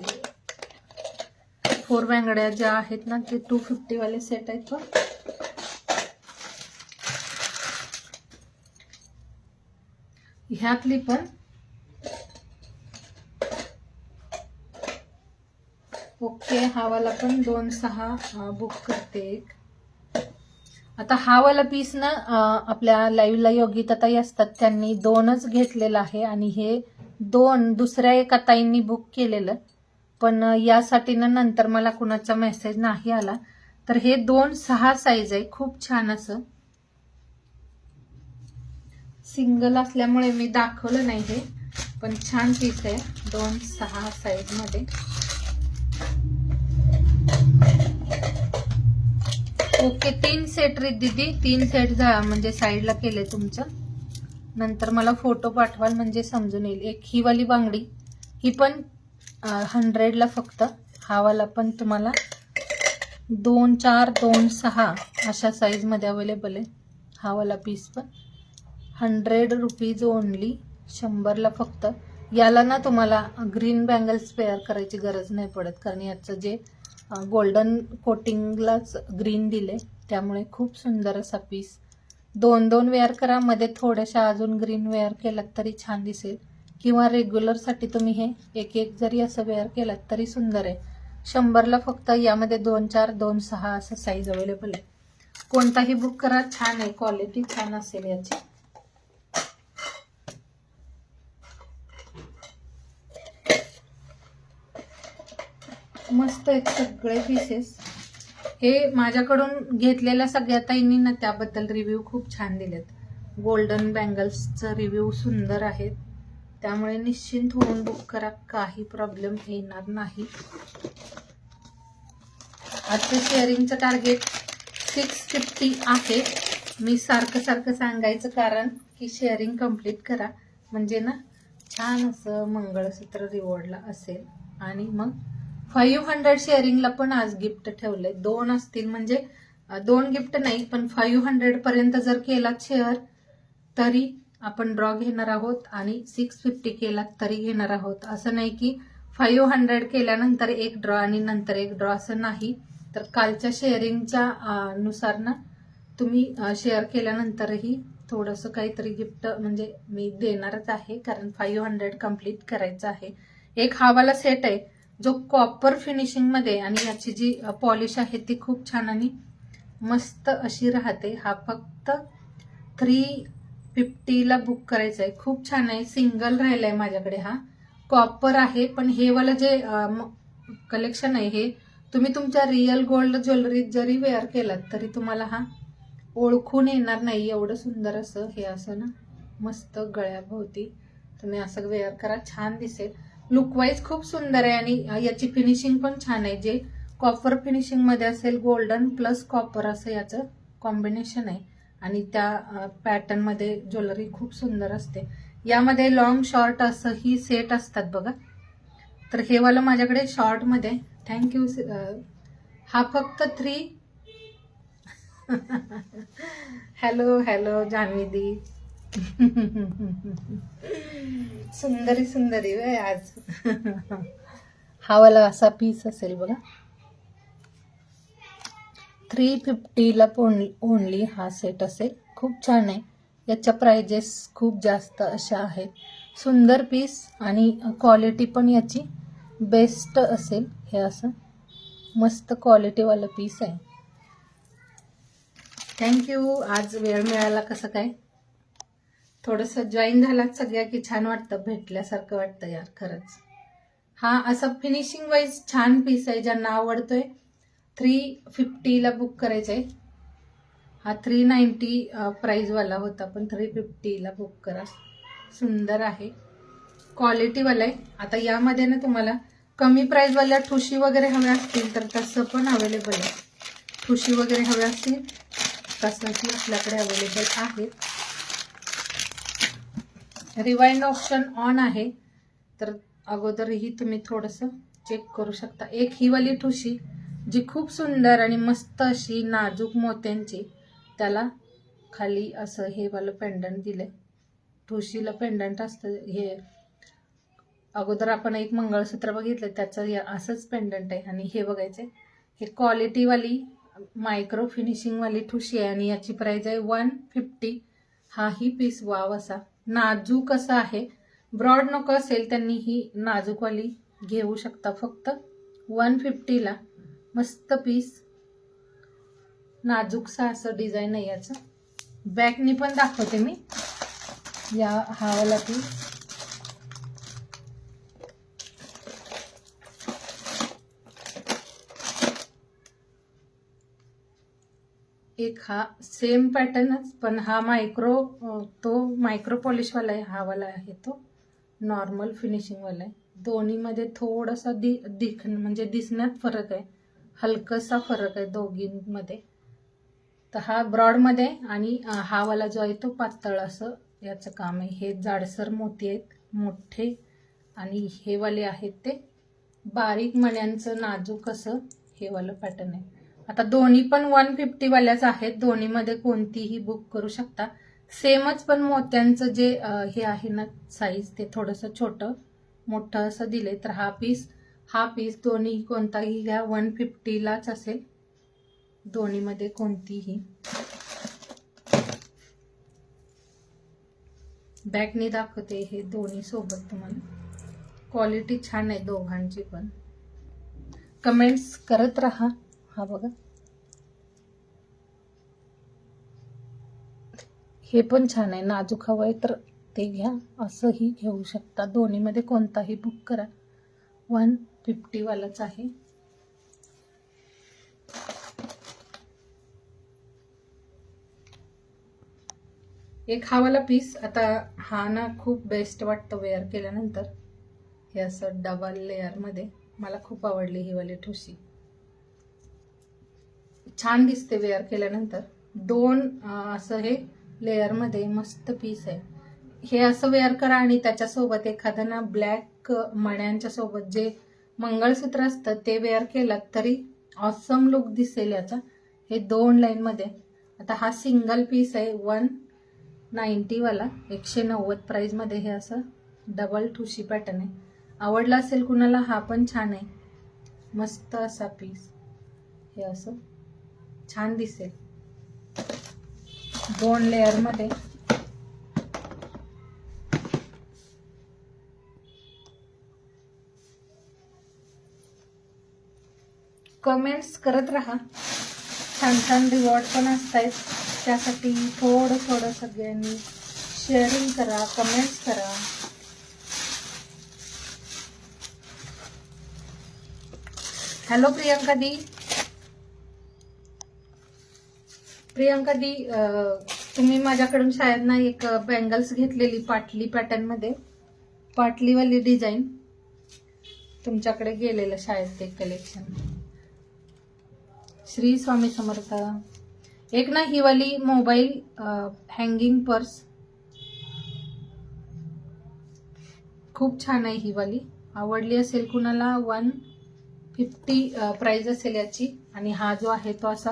4 बांगड्या ज्या आहेत ना ते 250 वाले सेट आहेत. ह्यातली पण ओके, हा वाला पण 2-6 बुक करते एक. आता हा वाला पीस ना आपल्या लाईव्हला योगिता ताई असतात, त्यांनी 2च घेतलेला आहे आणि हे 2 दुसऱ्या एका ताईंनी बुक केलेलं, पण यासाठी ना नंतर मला कुणाचा मेसेज नाही आला. तर हे 2-6 साईज आहे. खूप छान असं सिंगल असल्यामुळे मी दाखवलं नाही हे, पण छान पीस आहे 2-6 साईज मध्ये. ओके, 3 सेट रे दीदी, 3 सेट म्हणजे साईडला केले तुमचं. नंतर मला फोटो पाठवाल म्हणजे समजून येईल. एक ही वाली बांगडी, ही पण 100ला फक्त. हा वाला पण तुम्हाला 2-4, 2-6 अशा साईज मध्ये अवेलेबल आहे. हा वाला पीस पण 100 रुपीज ओनली, 100ला फक्त. याला ना तुम्हाला ग्रीन बँगल्स पेअर करायची गरज नाही पडत, कारण याचं जे गोल्डन कोटिंगलाच ग्रीन दिले, त्यामुळे खूप सुंदर असा पीस. 2-2 वेअर करा, मध्ये थोड्याशा अजून ग्रीन वेअर केलात तरी छान दिसेल, किंवा रेग्युलर साठी तुम्ही हे एक जरी असं वेअर केलात तरी सुंदर आहे. 100ला फक्त. यामध्ये 2-4, 2-6 असं साईज अवेलेबल आहे. कोणताही बुक करा, छान आहे, क्वालिटी छान असेल याची. मस्त आहेत सगळे पीसेस. हे माझ्याकडून घेतलेल्या सगळ्या ताईंनी ना त्याबद्दल रिव्ह्यू खूप छान दिलेत. गोल्डन बँगल्सचं रिव्ह्यू सुंदर आहेत, त्यामुळे निश्चिंत होऊन बुक करा, काही प्रॉब्लेम येणार नाही. आजचं शेअरिंगचं टार्गेट 650 आहे. मी सारखं सांगायचं कारण की शेअरिंग कंप्लीट करा, म्हणजे ना छान असं मंगळसूत्र रिवॉर्डला असेल. आणि मग 500 शेअरिंगला पण आज गिफ्ट ठेवलंय. 2 असतील म्हणजे 2 गिफ्ट नाही, पण 500 पर्यंत जर केलात शेअर तरी आपण ड्रॉ घेणार आहोत, आणि 650 केलात तरी घेणार आहोत. असं नाही की 500 केल्यानंतर एक ड्रॉ आणि नंतर एक ड्रॉ, असं नाही. तर कालच्या शेअरिंगच्या नुसार ना तुम्ही शेअर केल्यानंतरही थोडंसं काहीतरी गिफ्ट म्हणजे मी देणारच आहे, कारण 500 कंप्लीट करायचं आहे. एक हा वाला सेट आहे जो कॉपर फिनिशिंग मध्ये, आणि याची जी पॉलिश आहे ती खूप छान आणि मस्त अशी राहते. हा फक्त 350ला बुक करायचा आहे. खूप छान आहे, सिंगल राहिलाय माझ्याकडे. हा कॉपर आहे, पण हे वाला जे कलेक्शन आहे हे तुम्ही तुमच्या रिअल गोल्ड ज्वेलरीत जरी वेअर केलात तरी तुम्हाला हा ओळखून येणार नाही. एवढं सुंदर असं हे असं ना मस्त गळ्याभोवती तुम्ही असं वेअर करा, छान दिसेल. लुकवाईज खूप सुंदर आहे, आणि याची फिनिशिंग पण छान आहे. जे कॉपर फिनिशिंग मध्ये असेल, गोल्डन प्लस कॉपर असं याचं कॉम्बिनेशन आहे, आणि त्या पॅटर्न मध्ये ज्वेलरी खूप सुंदर असते. यामध्ये लॉंग शॉर्ट असं ही सेट असतात बघा. तर हे वाला माझ्याकडे शॉर्ट मध्ये. थँक्यू. हा फक्त 3 हॅलो जान्हवी सुंदरी वे आज. हा वाला असा पीस असेल बघा. 350ला ओनली हा सेट असेल. खूप छान आहे. याच्या प्राइजेस खूप जास्त अशा आहेत. सुंदर पीस, आणि क्वालिटी पण याची बेस्ट असेल. हे असं मस्त क्वालिटीवाला पीस आहे. थँक्यू. आज वेळ मिळाला, कसं काय थोडंसं जॉईन झालात सगळ्या की छान वाटतं, भेटल्यासारखं वाटतं यार खरंच. हा असा फिनिशिंग वाईज छान पीस आहे. ज्यांना आवडतोय 350ला बुक करायचा आहे. हा 390 प्राइसवाला होता, पण 350ला बुक करा. सुंदर आहे, क्वालिटीवाला आहे. आता यामध्ये ना तुम्हाला कमी प्राइसवाल्या ठुशी वगैरे हव्या असतील तर तसं पण अवेलेबल आहे. ठुशी वगैरे हव्या असतील तसंही आपल्याकडे अवेलेबल आहे. रिवाइंड ऑप्शन ऑन आहे, तर अगोदरही तुम्ही थोडंसं चेक करू शकता. एक ही वाली ठुशी जी खूप सुंदर आणि मस्त अशी नाजूक मोत्यांची, त्याला खाली असं हे वालं पेंडंट दिलंय. ठुशीला पेंडंट असतं हे. अगोदर आपण एक मंगळसूत्र बघितलं त्याचं असंच पेंडंट आहे, आणि हे बघायचंय. हे क्वालिटीवाली मायक्रो फिनिशिंग वाली ठुशी आहे, आणि याची प्राइस आहे 150. हाही पीस वाव असा नाजूक असा आहे. ब्रॉड नको असेल त्यांनी ही नाजूकवाली घेऊ शकता. फक्त 150ला मस्त पीस, नाजूकसा असं डिझाईन आहे याचं. बॅकनी पण दाखवते मी या हा वाला पीस. एक हा सेम पॅटर्नच, पण हा मायक्रो पॉलिशवाला आहे, हा वाला आहे तो नॉर्मल फिनिशिंग वाला आहे. दोन्हीमध्ये थोडासा म्हणजे दिसण्यात फरक आहे, हलकासा फरक आहे दोघींमध्ये. तर हा ब्रॉडमध्ये आणि हा वाला जो आहे तो पातळ असं याचं काम आहे. हे जाडसर मोती आहेत मोठे, आणि हे वाले आहेत ते बारीक मण्यांचं नाजूक असं हे वालं पॅटर्न आहे. आता दोन्ही पण 150 वाल्याच आहेत, दोन्हीमध्ये कोणतीही बुक करू शकता. सेमच, पण मोत्यांचं जे हे आहे ना साईज, ते थोडंसं छोटं मोठं असं दिले. तर हा पीस दोन्ही कोणताही घ्या 150लाच असेल, दोन्हीमध्ये कोणतीही. बॅकनी दाखवते हे दोन्ही सोबत तुम्हाला. क्वालिटी छान आहे दोघांची पण. कमेंट्स करत राहा. हा बघा, हे पण छान आहे, नाजूक हवं आहे तर ते घ्या, असंही घेऊ शकता. दोन्हीमध्ये कोणताही बुक करा, 150 वालाच आहे. एक हा वाला पीस, आता हा ना खूप बेस्ट वाटतं वेअर केल्यानंतर. हे असं डबल लेअर मध्ये, मला खूप आवडली ही वाली ठुशी, छान दिसते वेअर केल्यानंतर. दोन असं हे लेअर मध्ये मस्त पीस आहे. हे असं वेअर करा आणि त्याच्यासोबत एखादं ना ब्लॅक मण्यांच्या सोबत जे मंगळसूत्र असतं ते वेअर केलं तरी ऑसम लुक दिसेल याचा. हे 2 लाईन मध्ये. आता हा सिंगल पीस आहे 190 वाला, 190 प्राइस मध्ये. हे असं डबल ठुशी पॅटर्न आहे. आवडला असेल कुणाला, हा पण छान आहे, मस्त असा पीस. हे असं छान दिसेल 2 लेअर मध्ये. कमेंट्स करत राहा, छान छान रिवॉर्ड पण असतात, त्यासाठी थोडं सगळ्यांनी शेअरिंग करा, कमेंट्स करा. हॅलो प्रियंका दी, तुम्ही माझ्याकडून शाळेत ना एक बँगल्स घेतलेली पाटली पॅटर्न मध्ये, पाटलीवाली डिझाईन, तुमच्याकडे गेलेलं शाळेत ते कलेक्शन. श्री स्वामी समर्थ. एक ना ही वाली मोबाईल हँगिंग पर्स खूप छान आहे, ही वाली आवडली असेल कुणाला, 150 प्राइस असेल याची. आणि हा जो आहे तो असा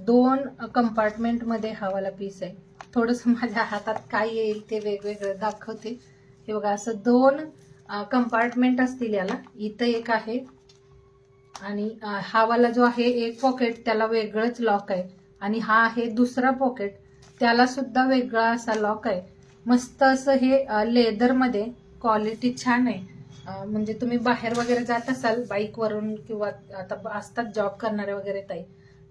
2 कंपार्टमेंट मध्ये हा वाला पीस आहे. थोडंसं माझ्या हातात काय येईल ते वेगवेगळं दाखवते. हे बघा, असं 2 कंपार्टमेंट असतील याला. इथं एक आहे, आणि हा वाला जो आहे एक पॉकेट त्याला वेगळंच लॉक आहे, आणि हा आहे दुसरा पॉकेट त्याला सुद्धा वेगळा असा लॉक आहे. मस्त असं हे लेदर मध्ये, क्वालिटी छान आहे. म्हणजे तुम्ही बाहेर वगैरे जात असाल बाईकवरून, किंवा आता असतात जॉब करणारे वगैरे ताई,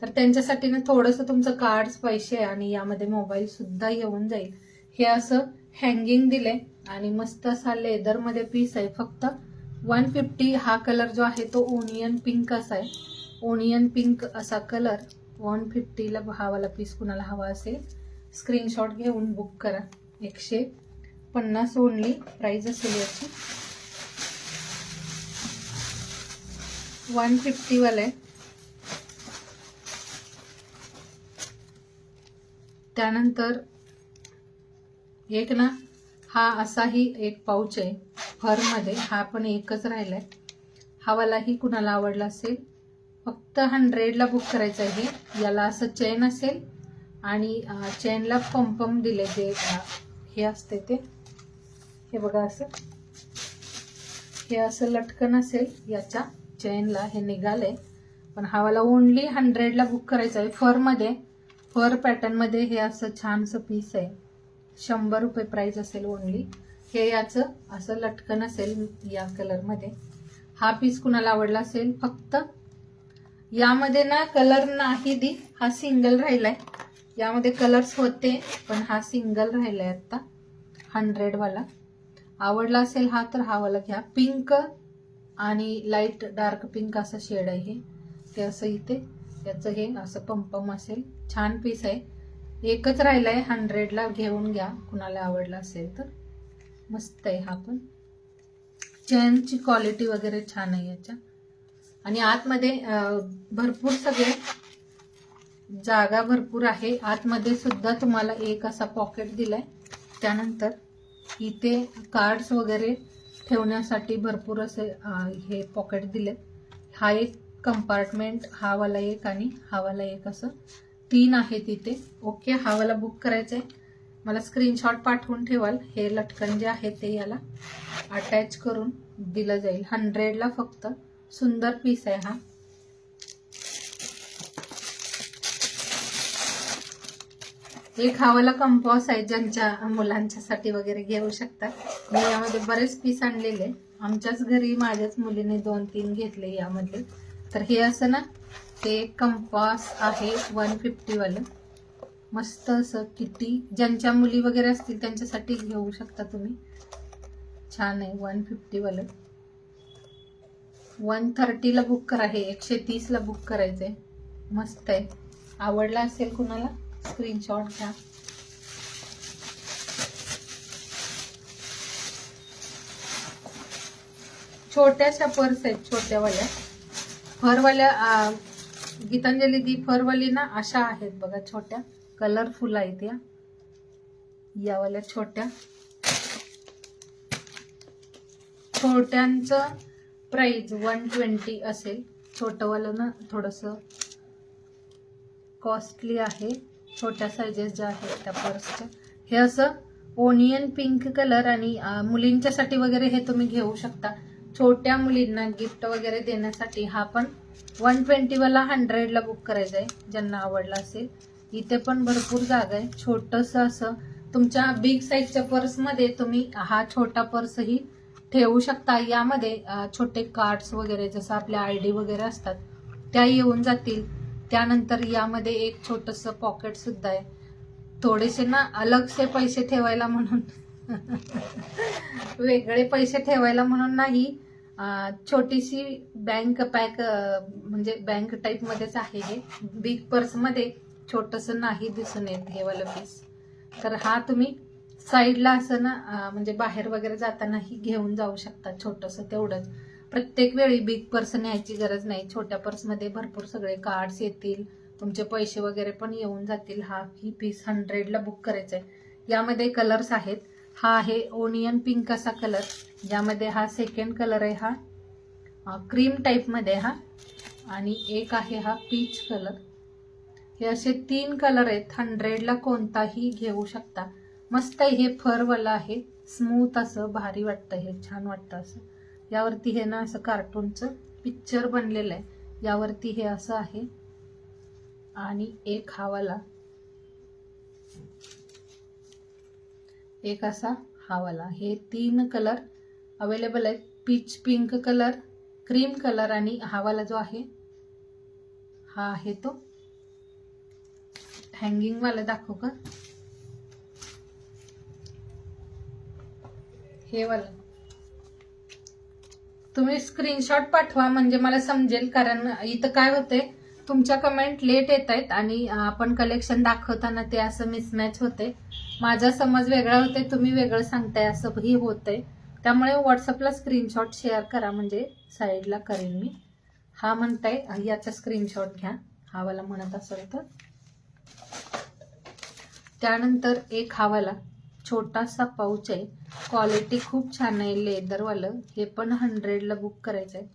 तर त्यांच्यासाठी ना थोडंसं तुमचं कार्ड्स, पैसे आणि यामध्ये मोबाईल सुद्धा येऊन जाईल. हे असं हँगिंग दिले, आणि मस्त असा लेदर मध्ये पीस आहे. फक्त 150. हा कलर जो आहे तो ओनियन पिंक असा आहे, ओनियन पिंक असा कलर. 150ला हा वाला पीस कुणाला हवा असेल स्क्रीनशॉट घेऊन बुक करा. 150 ओनली प्राइस असेल याची. 150 वाला आहे. त्यानंतर एक ना हा असाही एक पाऊच आहे फर मध्ये, हा पण एकच राहिलाय. हा वालाही कुणाला आवडला असेल, फक्त 100ला बुक करायचं आहे. याला असं चेन असेल, आणि चेनला पंपम दिले, जे हे असते ते. हे बघा, असं हे असं लटकन असेल याच्या चेनला, हे निघाले. पण हा वाला ओनली 100ला बुक करायचा आहे. फर मध्ये, फर पॅटर्न मध्ये हे असं छानसं पीस आहे. 100 रुपये प्राइस असेल ओनली. हे याचं असं लटकन असेल या कलर मध्ये. हा पीस कुणाला आवडला असेल. फक्त यामध्ये ना कलर नाही दी, हा सिंगल राहिलाय. यामध्ये कलर्स होते पण हा सिंगल राहिलाय आता 100 वाला. आवडला असेल हा तर हा वाला घ्या. पिंक आणि लाईट डार्क पिंक असं शेड आहे हे. ते असं इथे याचं हे असं पंपम असेल. छान पीस आहे. एकच राहिलाय 100ला. घेऊन घ्या कुणाला आवडला असेल तर. मस्त आहे हा पण. चेनची क्वालिटी वगैरे छान आहे याच्या. आणि आतमध्ये भरपूर सगळे जागा भरपूर आहे. आतमध्ये सुद्धा तुम्हाला एक असा पॉकेट दिलाय. त्यानंतर इथे कार्ड्स वगैरे ठेवण्यासाठी भरपूर असे हे पॉकेट दिले. हा एक कंपार्टमेंट, हा वाला एक आणि हा वाला एक, असं 3 आहेत इथे. ओके, हा वाला बुक करायचा आहे. मला स्क्रीनशॉट पाठवून ठेवाल. हे लटकन जे आहे ते याला अटॅच करून दिलं जाईल. 100ला फक्त. सुंदर पीस आहे हा. एक हा वाला कंपॉस आहे, ज्यांच्या मुलांच्यासाठी वगैरे घेऊ शकता. मी यामध्ये बरेच पीस आणलेले. आमच्याच घरी माझ्याच मुलीने 2-3 घेतले यामध्ये. तर हे असं ना, ते कंपॉस आहे 150 वालं. मस्त असं किटी, ज्यांच्या मुली वगैरे असतील त्यांच्यासाठी घेऊ शकता तुम्ही. छान आहे 150 वालं. 130ला बुक करा. हे 130ला बुक करायचंय. मस्त आहे. आवडला असेल कुणाला स्क्रीनशॉट घ्या. छोट्याशा पर्स आहेत, छोट्यावाल्या फरवाल्या. गीतांजली दी फरवाली ना अशा आहेत बघा, छोट्या कलरफुल आहेत या. यावाल्या छोट्या. छोट्यांचं प्राइस 120 असेल. छोटंवालं ना थोडंसं कॉस्टली आहे. छोट्या साइजेस ज्या आहेत त्या पर्सच्या. हे असं ओनियन पिंक कलर आणि मुलींच्यासाठी वगैरे हे तुम्ही घेऊ शकता. छोट्या मुलींना गिफ्ट वगैरे देण्यासाठी. हा पण 120 वाला 100ला बुक करायचा आहे, ज्यांना आवडला असेल. इथे पण भरपूर जागा आहे. छोटंसं असं तुमच्या बिग साईजच्या पर्समध्ये तुम्ही हा छोटा पर्सही ठेवू शकता. यामध्ये छोटे कार्ड्स वगैरे, जसं आपल्या ID वगैरे असतात त्या येऊन जातील. त्यानंतर यामध्ये एक छोटंसं पॉकेट सुद्धा आहे. थोडेसे ना अलगसे पैसे ठेवायला म्हणून वेगळे पैसे ठेवायला म्हणून नाही, छोटीशी बँक पॅक, म्हणजे बँक टाईप मध्येच आहे हे. बिग पर्स मध्ये छोटंसं नाही दिसून येत हे वाला पीस. तर हा तुम्ही साईडला असं ना, म्हणजे बाहेर वगैरे जातानाही घेऊन जाऊ शकता. छोटंसं तेवढंच. प्रत्येक वेळी बिग पर्स न्यायची गरज नाही. छोट्या पर्समध्ये भरपूर सगळे कार्ड्स येतील, तुमचे पैसे वगैरे पण येऊन जातील. ही पीस 100ला बुक करायचं आहे. यामध्ये कलर्स आहेत. हा आहे ओनियन पिंक असा कलर. यामध्ये हा सेकंड कलर आहे, हा क्रीम टाईप मध्ये हा. आणि एक आहे हा पीच कलर. हे असे 3 कलर आहेत. 100ला कोणताही घेऊ शकता. मस्त आहे. हे फरवाला आहे. स्मूथ असं भारी वाटतं हे, छान वाटतं असं. यावरती हे ना असं कार्टूनचं पिक्चर बनलेलं आहे. यावरती हे असं आहे. आणि एक हा वाला, एक असा हा वाला. हे 3 कलर अवेलेबल आहेत. Peach pink colour, cream colour आणि हा वाला जो आहे हा आहे तो हँगिंग वाला. दाखवू का? हे वाला. तुम्ही स्क्रीनशॉट पाठवा म्हणजे मला समजेल. कारण इथं काय होतंय, तुमच्या कमेंट लेट येत आहेत आणि आपण कलेक्शन दाखवताना ते असं मिसमॅच होते. माझा समज वेगळा होते, तुम्ही वेगळं सांगताय, असंही होतंय. त्यामुळे व्हॉट्सअपला स्क्रीनशॉट शेअर करा, म्हणजे साईडला करेन मी. हा म्हणताय याचा स्क्रीनशॉट घ्या, हा वाला म्हणत असेल तर. त्यानंतर एक हा वाला छोटासा पाऊच आहे. क्वालिटी खूप छान आहे, लेदरवालं. हे पण 100ला बुक करायचं आहे.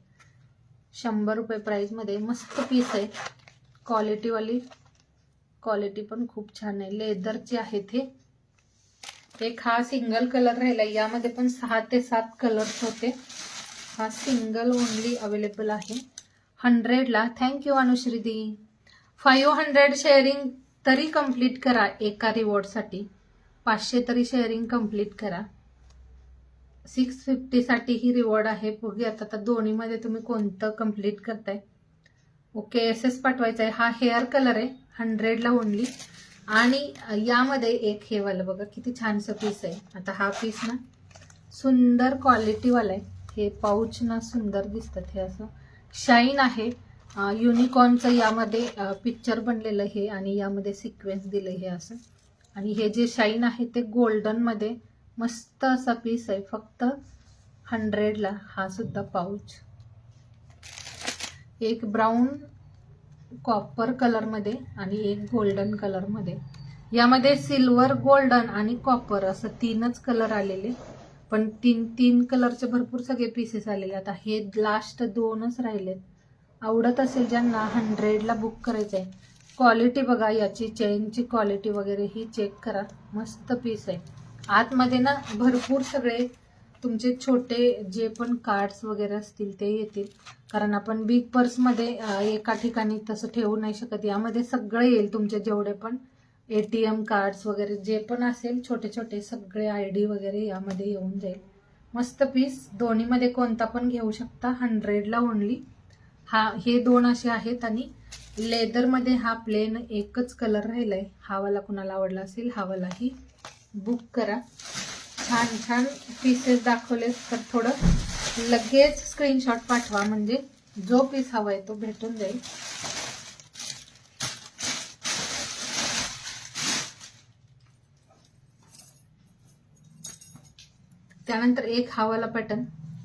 100 रुपये प्राइस मध्ये. मस्त पीस आहे. क्वालिटीवाली, क्वालिटी पण खूप छान आहे. लेदरचे आहेत हे. एक हा सिंगल कलर राहिला. यामध्ये पण 6 ते 7 कलर्स होते. हा सिंगल ओनली अवेलेबल आहे 100ला. थँक्यू अनुश्रीदी. 500 शेअरिंग तरी कंप्लीट करा एका रिवॉर्डसाठी. 500 तरी शेअरिंग कंप्लीट करा. 650 साठी ही रिवॉर्ड आहे. बघूयात आता दोन्हीमध्ये तुम्ही कोणतं कम्प्लीट करताय. ओके, SS पाठवायचा आहे. हा हेअर कलर आहे 100 ला ओनली. आणि यामध्ये एक हे वाला बघा किती छानसं पीस आहे. आता हा पीस ना सुंदर क्वालिटीवाला आहे. हे पाऊच ना सुंदर दिसतात. हे असं शाईन आहे. युनिकॉर्नचं यामध्ये पिक्चर बनलेलं हे आणि यामध्ये सिक्वेन्स दिलं हे असं. आणि हे जे शाईन आहे ते गोल्डन मध्ये मस्त असा पीस आहे. फक्त 100 ला हा सुद्धा पाऊच. एक ब्राऊन कॉपर कलर मध्ये आणि एक गोल्डन कलर मध्ये. यामध्ये सिल्वर, गोल्डन आणि कॉपर असं 3च कलर आलेले. पण तीन कलरचे भरपूर सगळे पीसेस आलेले. आता हे लास्ट 2च राहिलेत. आवडत असेल ज्यांना 100 ला बुक करायचंय. क्वालिटी बघा याची, चेनची क्वालिटी वगैरे ही चेक करा. मस्त पीस आहे. आतमध्ये ना भरपूर सगळे तुमचे छोटे जे पण कार्ड्स वगैरे असतील ते येतील. कारण आपण बिग पर्समध्ये एका ठिकाणी तसं ठेवू नाही शकत. यामध्ये सगळं येईल तुमचे जेवढे पण ATM कार्ड्स वगैरे जे पण असेल छोटे छोटे सगळे ID वगैरे यामध्ये येऊन जाईल. मस्त पीस. दोन्हीमध्ये कोणता पण घेऊ शकता. 100 ला ओनली. हे 2 असे आहेत. आणि लेदरमध्ये हा प्लेन एकच कलर राहिलाय. हा वाला कुणाला आवडला असेल हा वालाही बुक करा. छान छान पीसेस दाखवले तर थोडं लगेच स्क्रीनशॉट पाठवा म्हणजे जो पीस हवाय तो भेटून जाईल. त्यानंतर एक हा वाला पॅटर्न.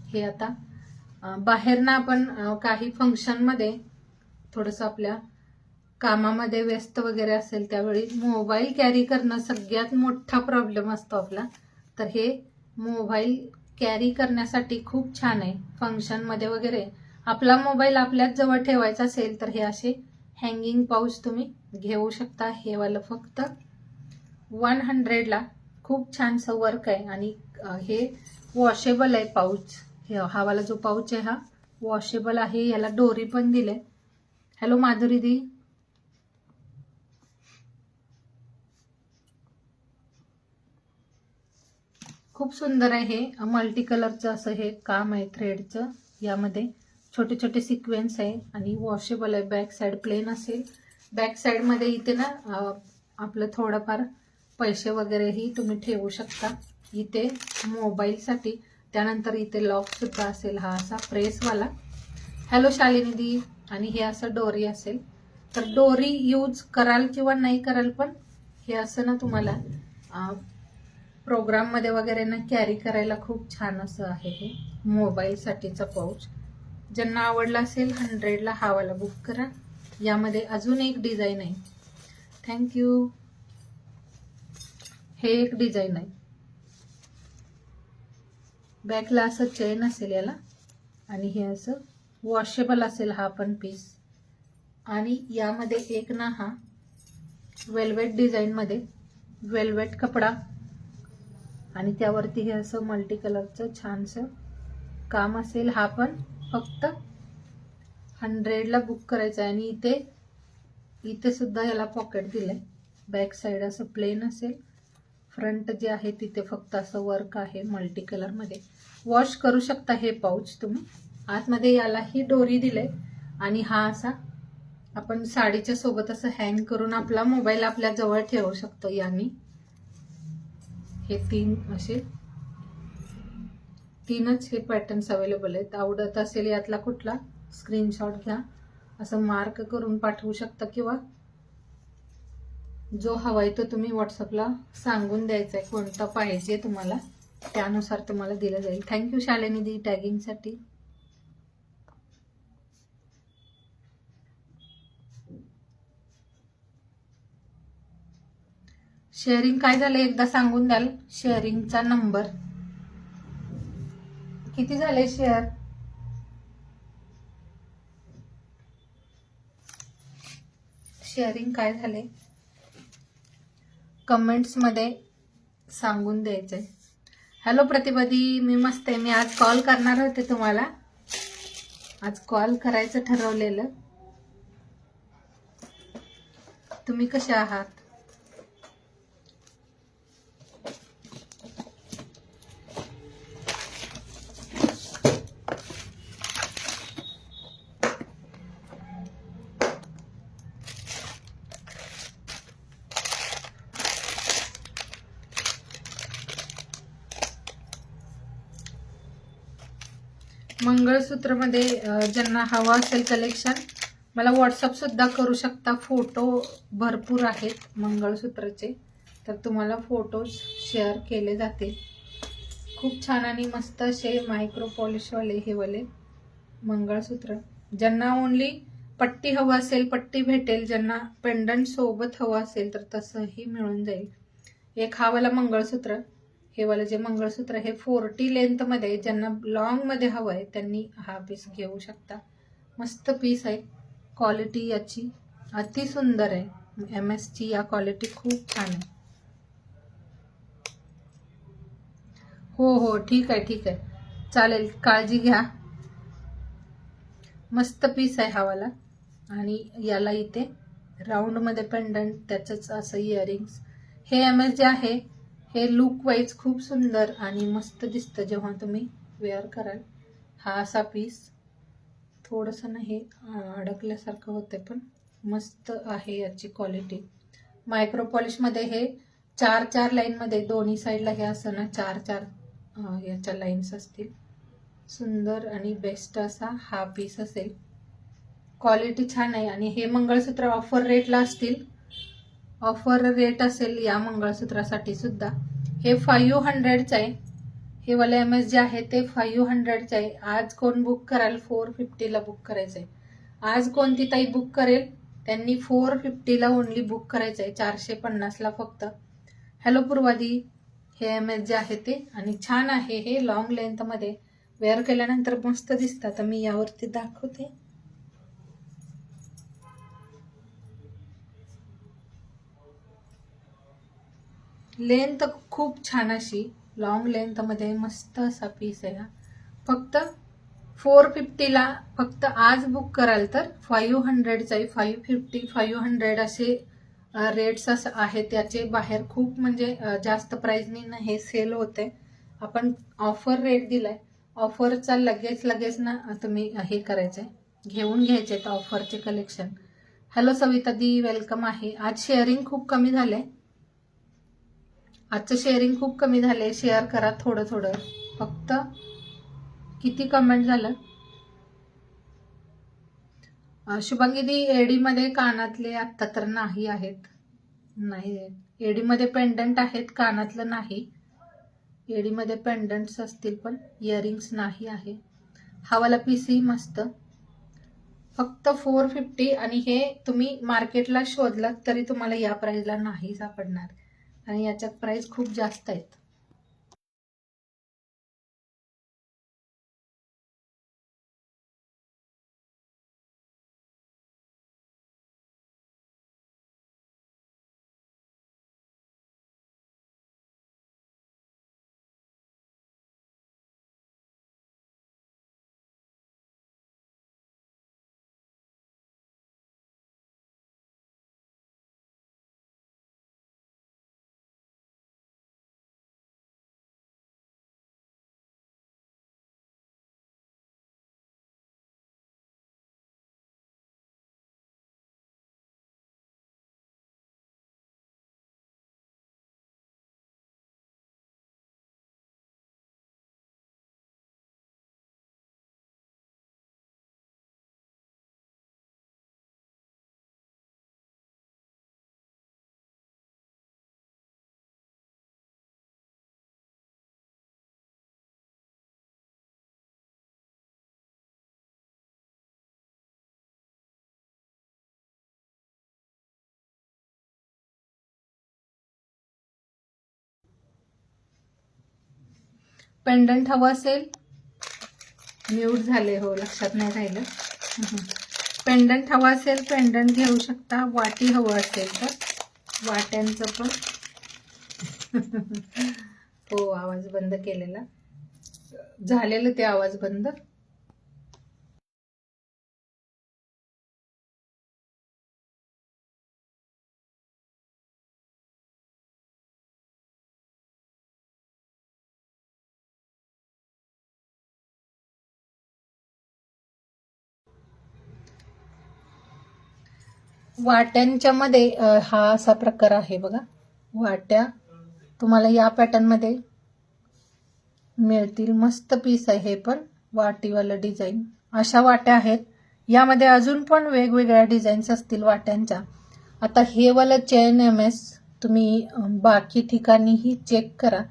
हे आता बाहेर ना आपण काही फंक्शन मध्ये थोडंसं आपल्या कामामध्ये व्यस्त वगैरे असेल त्यावेळी मोबाईल कॅरी करणं सगळ्यात मोठा प्रॉब्लेम असतो आपला. तर हे मोबाईल कॅरी करण्यासाठी खूप छान आहे. फंक्शन मध्ये वगैरे आपला मोबाईल आपल्याच जवळ ठेवायचा असेल तर हे असे हँगिंग पाऊच तुम्ही घेऊ शकता. हे वाला फक्त 100 ला. खूप छानसं वर्क आहे. आणि हे वॉशेबल आहे पाऊच. हा वाला जो पाऊच आहे हा वॉशेबल आहे. याला डोरी पण दिले. हॅलो माधुरी दी. खूप सुंदर आहे. हे मल्टी कलरचं असं हे काम आहे थ्रेडचं. यामध्ये छोटे छोटे सिक्वेन्स आहे आणि वॉशेबल आहे. बॅक साइड प्लेन असेल. बॅक साइड मध्ये इथे ना आपलं थोडंफार पैसे वगैरेही तुम्ही ठेवू शकता इथे मोबाईलसाठी. त्यानंतर इथे लॉक सुद्धा असेल. हा असा प्रेसवाला. हॅलो शालिनी दी. आणि हे असं डोरी असेल. तर डोरी यूज कराल किंवा नाही कराल पण हे असं ना तुम्हाला प्रोग्राम मध्ये वगैरे ना कॅरी करायला खूप छान असं आहे हे मोबाईल साठीचा पाऊच. ज्यांना आवडला असेल 100 ला हा वाला बुक करा. यामध्ये अजून एक डिझाईन आहे. थँक्यू. हे एक डिझाईन आहे. बॅकला असं चेन असेल याला आणि हे असं वॉशेबल असेल हा पण पीस. आणि यामध्ये एक ना हा वेल्वेट डिझाईन मध्ये वेल्वेट कपडा आणि त्यावरती हे असं मल्टी कलरचं छानसं काम असेल. हा पण फक्त 100 ला बुक करायचा आहे. आणि इथे सुद्धा याला पॉकेट दिलंय. बॅक साइड असं प्लेन असेल. फ्रंट जे आहे तिथे फक्त असं वर्क आहे मल्टी कलर मध्ये. वॉश करू शकता हे पाऊच तुम्ही. आतमध्ये यालाही डोरी दिले. आणि हा असा आपण साडीच्या सोबत असं हँग करून आपला मोबाईल आपल्या जवळ ठेवू शकतो. यानी हे 3च हे पॅटर्न्स अवेलेबल आहेत. आवडत असेल यातला कुठला स्क्रीनशॉट घ्या. असं मार्क करून पाठवू शकता किंवा जो हवाय तो तुम्ही व्हॉट्सअपला सांगून द्यायचा आहे कोणता पाहिजे तुम्हाला. त्यानुसार तुम्हाला दिलं जाईल. थँक्यू शालिनी दी टॅगिंगसाठी. शेअरिंग काय झालं एकदा सांगून द्याल. शेअरिंगचा नंबर किती झाले शेअर. शेअरिंग काय झाले कमेंट्स मध्ये सांगून द्यायचंय. हॅलो प्रतिभादी. मी मस्त आहे. मी आज कॉल करणार होते तुम्हाला. आज कॉल करायचं ठरवलेलं. तुम्ही कसे आहात. मंगळसूत्रमध्ये ज्यांना हवं असेल कलेक्शन मला व्हॉट्सअप सुद्धा करू शकता. फोटो भरपूर आहेत मंगळसूत्राचे, तर तुम्हाला फोटोज शेअर केले जातील. खूप छान आणि मस्त असे मायक्रो पॉलिशवाले हे वाले मंगळसूत्र. ज्यांना ओनली पट्टी हवं असेल पट्टी भेटेल, ज्यांना पेंडंट सोबत हवं असेल तर तसंही मिळून जाईल. एक हा वाला मंगळसूत्र, हे वाला जे मंगळसूत्र हे 40 लेंथ मध्ये, ज्यांना लॉंग मध्ये हवं आहे त्यांनी हा पीस घेऊ शकता. मस्त पीस आहे. क्वालिटी याची अति सुंदर आहे. MS ची या क्वालिटी खूप छान आहे. हो ठीक आहे चालेल, काळजी घ्या. मस्त पीस आहे हा वाला. आणि याला इथे राऊंड मध्ये पेंडंट, त्याचंच असं इयरिंग्स. हे MS जे आहे हे लुक वाईज खूप सुंदर आणि मस्त दिसतं जेव्हा तुम्ही वेअर कराल. हा असा पीस थोडंसं नाही अडकल्यासारखं होतं, पण मस्त आहे याची क्वालिटी. मायक्रो पॉलिशमध्ये हे 4 लाईनमध्ये दोन्ही साईडला हे असं ना 4 याच्या लाईन्स असतील. सुंदर आणि बेस्ट असा हा पीस असेल. क्वालिटी छान आहे. आणि हे मंगळसूत्र ऑफर रेटला असतील. ऑफर रेट असेल या मंगळसूत्रासाठी सुद्धा. हे 500चं आहे. हे वाले MS जे आहे ते 500चं आहे. आज कोण बुक कराल 450ला बुक करायचं आहे. आज कोणती ताई बुक करेल त्यांनी 450ला ओनली बुक करायचं आहे, 450ला फक्त. हॅलो पूर्वादी. हे MS जे आहे ते, आणि छान आहे हे लॉंग लेंथ मध्ये. वेअर केल्यानंतर मस्त दिसतात. मी यावरती दाखवते. लेंथ खूप छान अशी लॉंग लेंथ मध्ये मस्त असा पीस आहे हा. फक्त 450ला फक्त आज बुक कराल तर 500चा आहे. 550 500 असे रेट्स असं आहेत त्याचे. बाहेर खूप म्हणजे जास्त प्राइसनी हे सेल होते. आपण ऑफर रेट दिलाय. ऑफरचा लगेच ना तुम्ही हे करायचंय, घेऊन घ्यायचे ऑफरचे कलेक्शन. हॅलो सविता दी, वेलकम आहे. आज शेअरिंग खूप कमी झालंय. आजचं शेअरिंग खूप कमी झालंय. शेअर करा थोडं. फक्त किती कमेंट झालं. शुभांगी दी, एडी मध्ये कानातले आता तर नाही आहेत. नाही, एडी मध्ये पेंडंट आहेत, कानातलं नाही. एडी मध्ये पेंडंट्स असतील पण इयरिंग्स नाही आहे. हा वाला पीसही मस्त. फक्त 450. आणि हे तुम्ही मार्केटला शोधलात तरी तुम्हाला या प्राइसला नाही सापडणार, आणि याच्यात प्राइस खूप जास्त आहेत. पेंडंट हवं असेल, म्यूट झाले, हो लक्षात नाही राहिलं. पेंडंट हवं असेल पेंडंट घेऊ शकता. वाटी हवं असेल तर वाट्यांचं पण. हो, आवाज बंद केलेला, झालेलं ते आवाज बंद. वाट्यांच्या मध्ये हा असा प्रकार आहे बघा. वाट्या तुम्हाला या पॅटर्न मध्ये मिळतील. मस्त पीस आहे हे पण. वाटीवाला डिझाईन, अशा वाट्या आहेत. यामध्ये अजून पण वेगवेगळ्या डिझाईन्स असतील वाट्यांच्या. आता हे वाला चेन MS तुम्ही बाकी ठिकाणीही चेक करा,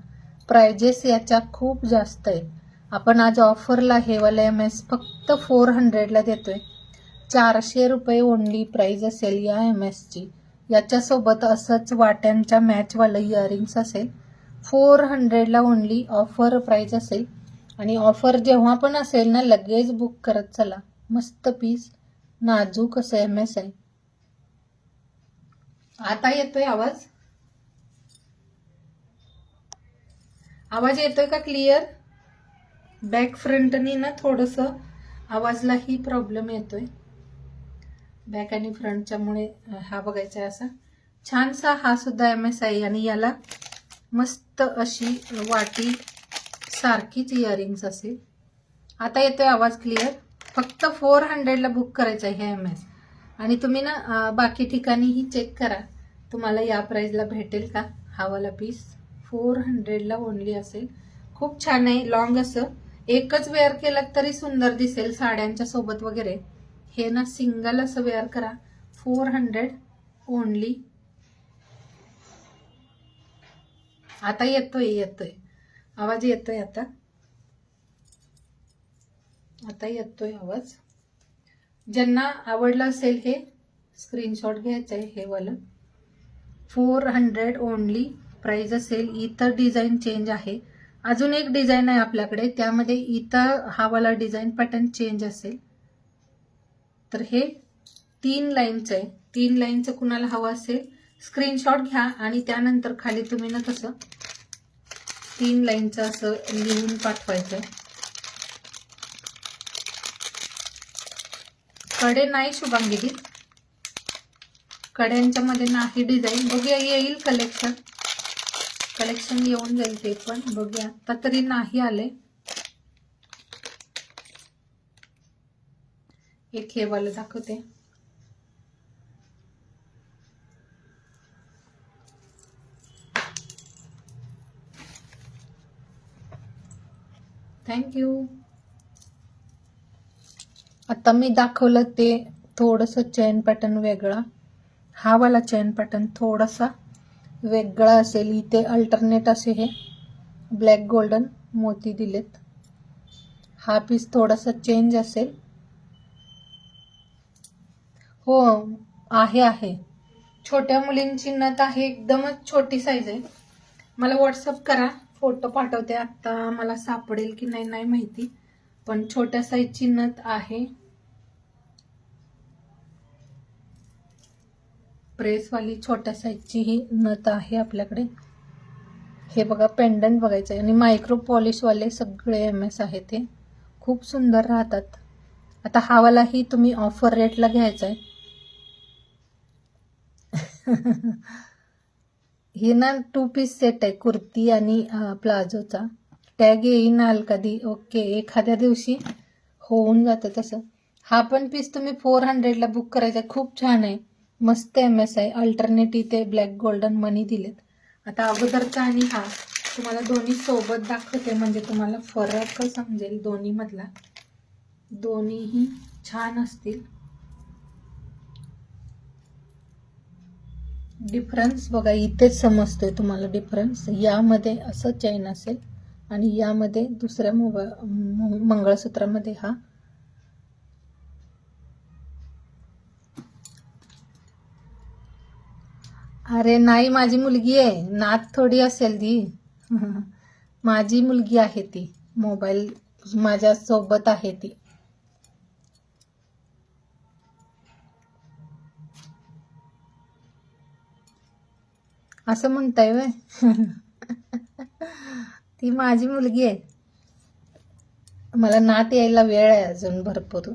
प्राइजेस याच्या खूप जास्त आहेत. आपण आज ऑफरला हे वाला MS फक्त 400ला देतोय. 400 रुपये ओनली प्राइस असेल या MSची. याच्यासोबत असंच वाट्यांच्या मॅचवालं इयरिंग्स असेल. 400ला ओनली ऑफर प्राइस असेल. आणि ऑफर जेव्हा पण असेल ना, लगेच बुक करत चला. मस्त पीस, नाजूक असं MS आहे. आता येतोय आवाज? आवाज येतोय का क्लिअर? बॅक फ्रंटनी ना थोडंसं आवाजलाही प्रॉब्लेम येतोय. बॅक आणि फ्रंटच्या मुळे हा बघायचा आहे. असा छानसा हा सुद्धा MS आहे आणि याला मस्त अशी वाटी सारखीच इयरिंग्स असेल. आता येतोय आवाज क्लिअर? फक्त 400ला बुक करायचं आहे हे MS. आणि तुम्ही ना बाकी ठिकाणीही चेक करा, तुम्हाला या प्राइसला भेटेल का हा वाला पीस. 400ला ओनली असेल. खूप छान आहे. लॉंग असं एकच वेअर केलं तरी सुंदर दिसेल साड्यांच्या सोबत वगैरे. हे ना सिंगल असं वेअर करा. 400 ओनली. आता येतोय आवाज येतोय. आता येतोय आवाज. ज्यांना आवडलं असेल हे स्क्रीनशॉट घ्यायचं आहे. हे वाला 400 ओनली प्राइस असेल. इथं डिझाईन चेंज आहे. अजून एक डिझाईन आहे आपल्याकडे, त्यामध्ये इथं हा वाला डिझाईन पॅटर्न चेंज असेल. तर हे 3 लाईनचं आहे. 3 लाईनचं कुणाला हवं असेल स्क्रीनशॉट घ्या आणि त्यानंतर खाली तुम्ही ना तसं 3 लाईनचं असं लिहून पाठवायचं. कडे नाही शुभांगी, कड्यांच्या मध्ये नाही डिझाईन. बघूया, येईल कलेक्शन येऊन जाईल ते पण बघूया. आता तरी नाही आले. एक हे वाला दाखवते. थँक्यू. आता मी दाखवलं ते थोडंसं चेन पॅटर्न वेगळा. हा वाला चेन पॅटर्न थोडासा वेगळा असेल. इथे अल्टरनेट असे हे ब्लॅक गोल्डन मोती दिलेत. हा पीस थोडासा चेंज असेल. हो आहे. छोट्या मुलींची नथ आहे, एकदमच छोटी साईज आहे. मला व्हॉट्सअप करा, फोटो पाठवते. आता मला सापडेल की नाही माहिती, पण छोट्या साईजची नथ आहे. प्रेसवाली छोट्या साईजची ही नथ आहे आपल्याकडे. हे बघा, पेंडंट बघायचं आहे आणि मायक्रो पॉलिशवाले सगळे MS आहेत. हे खूप सुंदर राहतात. आता हा वालाही तुम्ही ऑफर रेटला घ्यायचा आहे. हे ना 2 पीस सेट आहे, कुर्ती आणि प्लाझोचा. टॅग येईन कधी. ओके, एखाद्या दिवशी होऊन जातं तसं. हा पण पीस तुम्ही 400ला बुक करायचा. खूप छान आहे, मस्त MS आहे. अल्टरनेट इथे ब्लॅक गोल्डन मनी दिलेत. आता अगोदरचा आणि हा तुम्हाला दोन्ही सोबत दाखवते, म्हणजे तुम्हाला फरक समजेल दोन्ही मधला. दोन्हीही छान असतील. डिफरन्स बघा, इथेच समजतोय तुम्हाला डिफरन्स. यामध्ये असं चेन असेल आणि यामध्ये दुसऱ्या मंगळसूत्रामध्ये हा. अरे नाही, माझी मुलगी आहे, नात थोडी असेल ती. माझी मुलगी आहे ती, मोबाईल माझ्या सोबत आहे ती. असं म्हणताय व्हय? ती माझी मुलगी आहे. मला नात यायला वेळ आहे अजून भरपूर.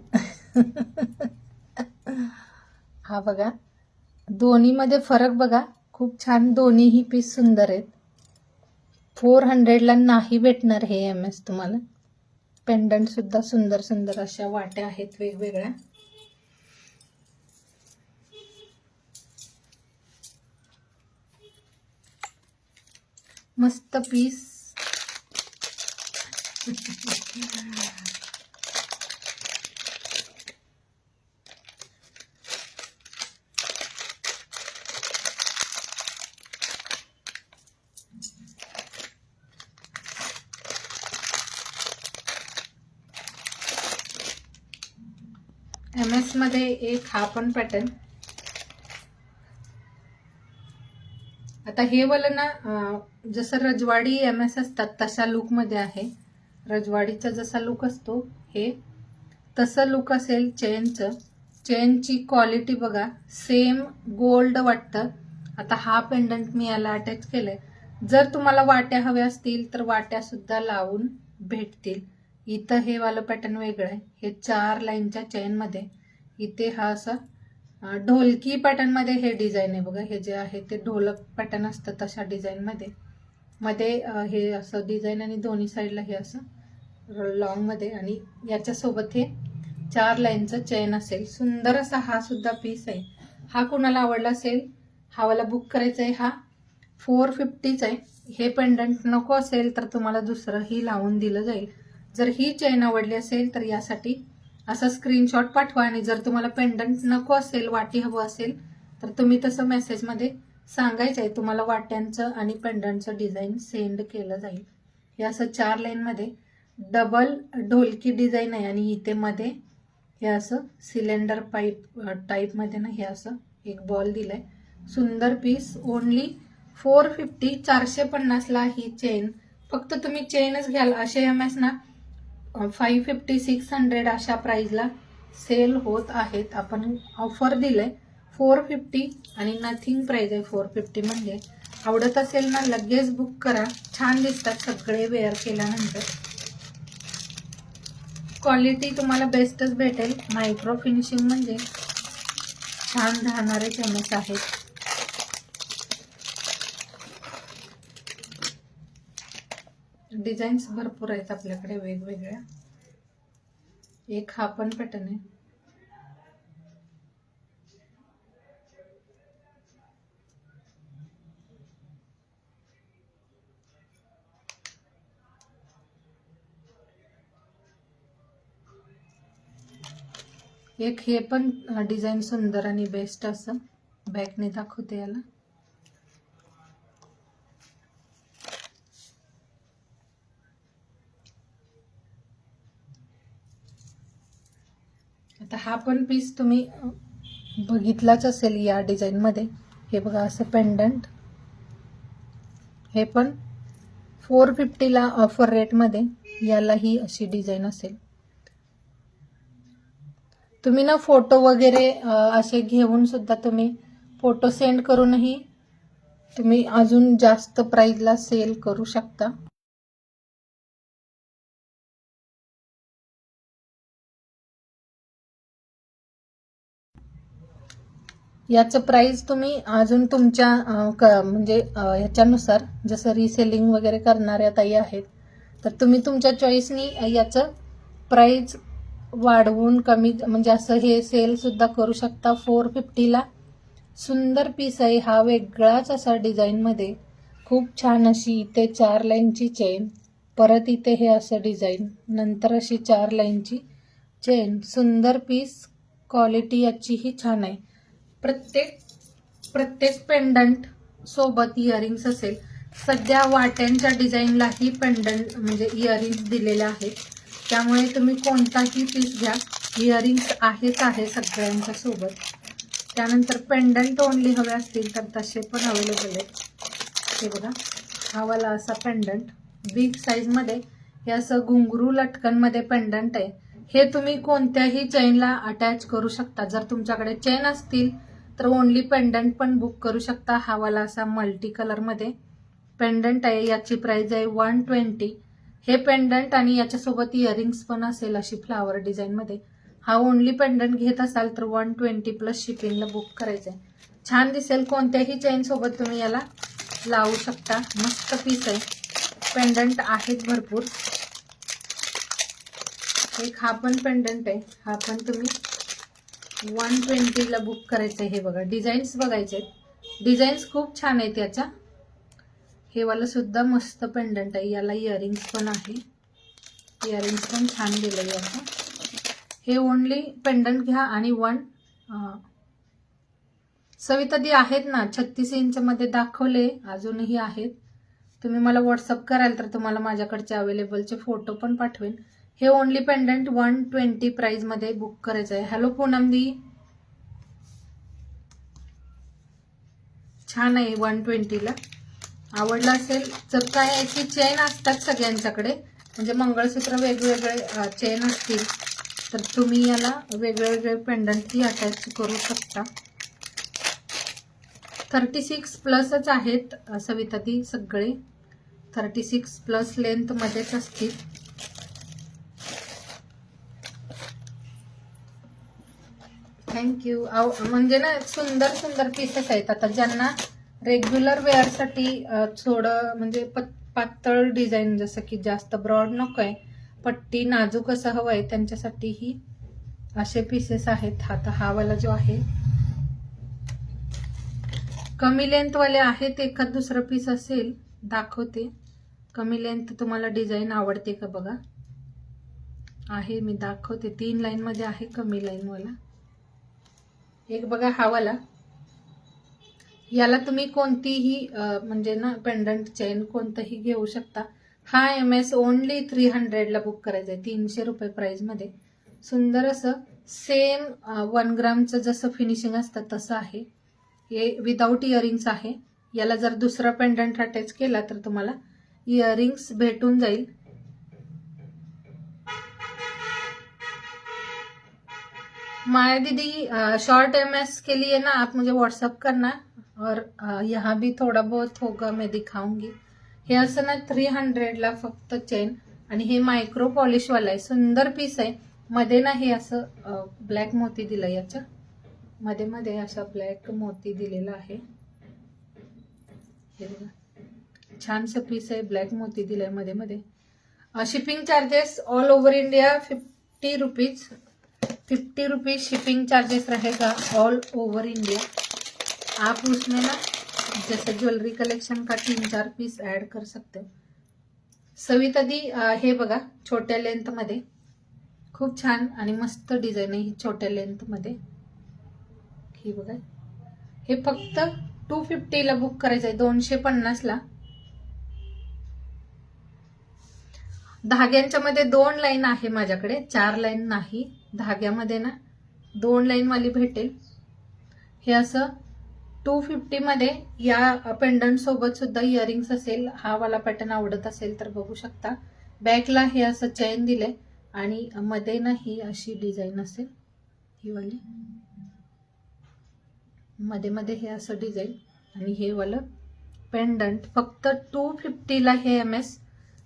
हा बघा, दोन्हीमध्ये फरक बघा, खूप छान. दोन्हीही पीस सुंदर आहेत. 400ला नाही भेटणार हे MS तुम्हाला. पेंडंट सुद्धा सुंदर सुंदर अशा वाट्या आहेत वेगवेगळ्या. मस्त पीस. MS मध्ये एक हा पण पॅटर्न. आता हे वाला ना जसं रजवाडी MS असतात तशा लुक मध्ये आहे. रजवाडीचा जसा लुक असतो हे तसं लुक असेल चेनचं. चेनची क्वालिटी बघा, सेम गोल्ड वाटतं. आता हा पेंडंट मी याला अटॅच केलंय. जर तुम्हाला वाट्या हव्या असतील तर वाट्या सुद्धा लावून भेटतील. इथं हे वालं पॅटर्न वेगळं आहे. हे 4 लाईनच्या चेन मध्ये. इथे हा असा ढोलकी पॅटर्न मध्ये हे डिझाईन आहे बघा. हे जे आहे ते ढोलक पॅटर्न असतं तशा डिझाईन मध्ये. मध्ये हे असं डिझाईन आणि दोन्ही साईडला हे असं लॉंग मध्ये आणि याच्या सोबत हे 4 लाईनचं चेन असेल. सुंदर असा हा सुद्धा पीस आहे. हा कोणाला आवडला असेल हा वाला बुक करायचा आहे. हा 450च आहे. हे पेंडंट नको असेल तर तुम्हाला दुसरंही लावून दिलं जाईल. जर ही चेन आवडली असेल तर यासाठी असा स्क्रीनशॉट पाठवा. आणि जर तुम्हाला पेंडंट नको असेल, वाटी हवं असेल तर तुम्ही तसं मेसेजमध्ये सांगायचं आहे. तुम्हाला वाट्यांचं आणि पेंडंटचं डिझाईन सेंड केलं जाईल. हे असं 4 लाईन मध्ये डबल ढोलकी डिझाईन आहे आणि इथे मध्ये हे असं सिलेंडर पाईप टाईप मध्ये ना हे असं एक बॉल दिलाय. सुंदर पीस. ओनली 450, 450 ला ही चेन. फक्त तुम्ही चेनच घ्याल असे MS ना 550, 600 अशा प्राइसला सेल होत आहेत. आपण ऑफर दिलंय 450 आणि नथिंग प्राइस आहे 450 म्हणजे. आवडत असेल ना लगेच बुक करा. छान दिसतात सगळे वेअर केल्यानंतर. क्वालिटी तुम्हाला बेस्टच भेटेल. मायक्रो फिनिशिंग म्हणजे छान राहणारे MS आहेत. डिझाईन्स भरपूर आहेत आपल्याकडे वेगवेगळ्या. एक हा पण पॅटर्न आहे. एक हे पण डिझाईन सुंदर आणि बेस्ट असं. बॅकने दाखवते याला. आता हा पण पीस तुम्ही बघितलाच असेल या डिझाईन मध्ये. हे बघा असं पेंडंट. हे पण 450 ला ऑफर रेट मध्ये. याला ही अशी डिझाईन असेल. तुम्ही ना फोटो वगैरे असे घेऊन सुद्धा तुम्ही फोटो सेंड करूनही तुम्ही अजून जास्त प्राइसला सेल करू शकता. याचं प्राइस तुम्ही अजून तुमच्या म्हणजे ह्याच्यानुसार जसं रिसेलिंग वगैरे करणाऱ्या ताई आहेत तर तुम्ही तुमच्या चॉईसनी याचं प्राइस वाढवून कमी म्हणजे असं हे सेल सुद्धा करू शकता. 450 ला सुंदर पीस आहे हा. वेगळाच असा डिझाईन मध्ये. खूप छान अशी इथे 4 लाईनची चेन. परत इथे हे असं डिझाईन. नंतर अशी 4 लाईनची चेन. सुंदर पीस. क्वालिटी याचीही छान आहे. प्रत्येक पेंडंट सोबत इयरिंग्स असेल. सध्या वाट्यांच्या डिझाईनलाही पेंडंट म्हणजे इयरिंग्स दिलेले आहेत. त्यामुळे तुम्ही कोणताही पीस घ्या इयरिंग्स आहेच आहे सगळ्यांच्या सोबत. त्यानंतर पेंडंट ओनली हवे असतील तर तसे पण अवेलेबल आहेत. हे बघा हा वाला असा पेंडंट बिग साईज मध्ये. हे असं घुंगरू लटकन मध्ये पेंडंट आहे. हे तुम्ही कोणत्याही चेनला अटॅच करू शकता. जर तुमच्याकडे चेन असतील तर ओनली पेंडंट पण बुक करू शकता. हा वाला असा मल्टी कलर मध्ये पेंडंट आहे. याची प्राइस आहे 120. हे पेंडंट आणि याच्यासोबत इयरिंग्स पण असेल अशी फ्लावर डिझाईन मध्ये. हा ओनली पेंडंट घेत असाल तर 120 प्लस शिपिंगला बुक करायचं आहे. छान दिसेल. कोणत्याही चेन सोबत तुम्ही याला लावू शकता. मस्त पीस आहे. पेंडंट आहेत भरपूर. एक हा पण पेंडंट आहे. हा पण तुम्ही 120 ला बुक करायचं आहे. हे बघा डिझाईन्स बघायचे. डिझाईन्स खूप छान आहेत याच्या. हे वाला सुद्धा मस्त पेंडंट आहे. याला इयरिंग्स पण आहे. इयरिंग्स पण छान दिलंय याचं. हे ओनली पेंडंट घ्या आणि सविता दी आहेत ना 36 इंच मध्ये दाखवले. अजूनही आहेत. तुम्ही मला व्हॉट्सअप कराल तर तुम्हाला माझ्याकडचे अवेलेबलचे फोटो पण पाठवेन. हे ओनली पेंडंट 120 प्राइस मध्ये बुक करायचं आहे. हॅलो पूनमदी, छान आहे 120 ला. आवडला असेल तर काय याची चेन असतात सगळ्यांच्याकडे, म्हणजे मंगळसूत्र वेगवेगळे चेन असतील तर तुम्ही याला वेगळे वेगळे पेंडंटही अटॅच करू शकता. 36 प्लसच आहेत सविता ती, सगळे 36 प्लस लेंथ मध्येच असतील. थँक्यू. म्हणजे ना सुंदर सुंदर पीसेस आहेत. आता ज्यांना रेग्युलर वेअर साठी थोडं म्हणजे पातळ डिझाईन, जसं की जास्त ब्रॉड नको आहे, पट्टी नाजूक असं हवं आहे, त्यांच्यासाठीही असे पीसेस आहेत. आता हा वाला जो आहे कमी लेंथ वाले आहेत, एखाद दुसरं पीस असेल दाखवते. कमी लेंथ तुम्हाला डिझाईन आवडते का बघा, आहे मी दाखवते. 3 लाईन मध्ये आहे कमी लाईन वाला. एक बघा हा वाला, याला तुम्ही कोणतीही म्हणजे ना पेंडंट चेन कोणतंही घेऊ शकता. हा MS ओनली 300 ला बुक करायचा आहे, 300 रुपये प्राइस मध्ये. सुंदर असं सेम 1 ग्रामचं जसं फिनिशिंग असतं तसं आहे. हे विदाउट इयरिंग्स आहे. याला जर दुसरा पेंडंट अटॅच केला तर तुम्हाला इयरिंग्स भेटून जाईल. माया दीदी शॉर्ट MS के लिए ना आप मुझे व्हाट्सअप करना, और यहाँ भी थोड़ा बहुत होगा मैं दिखाऊंगी. हे असं ना 300 ला फक्त चेन, आणि हे मायक्रो पॉलिश वाला आहे. सुंदर पीस आहे. मध्ये ना हे असं ब्लॅक मोती दिलं, याच्या मध्ये मध्ये असा ब्लॅक मोती दिलेला आहे. हे बघा छानसं पीस आहे, ब्लॅक मोती दिलाय मध्ये मध्ये. Shipping charges all over India 50 rupees. 50 rupees shipping charges रहेगा ऑल ओवर इंडिया. आप उसमें ना जैसे ज्वेलरी कलेक्शन का 3-4 पीस ऐड कर सकते हो. सविता दी हे बघा छोट्या लेंथ मध्ये, खूप छान आणि मस्त डिझाईन आहे ही छोट्या लेंथ मध्ये. ही बघा, हे फक्त 250 ला बुक करायचं आहे, 250 ला. धाग्यांच्या मध्ये 2 लाईन आहे माझ्याकडे, 4 लाईन नाही. धाग्यामध्ये ना 2 लाईन वाली भेटेल. हे असं 250 मध्ये या पेंडंट सोबत सुद्धा इयरिंग्स असेल. हा वाला पॅटर्न आवडत असेल तर बघू शकता. बॅकला हे असं चेन दिले, आणि मध्ये ना ही अशी डिझाईन असेल, ही वाली मध्ये मध्ये हे असं डिझाईन, आणि हे वाला पेंडंट फक्त 250 ला. हे MS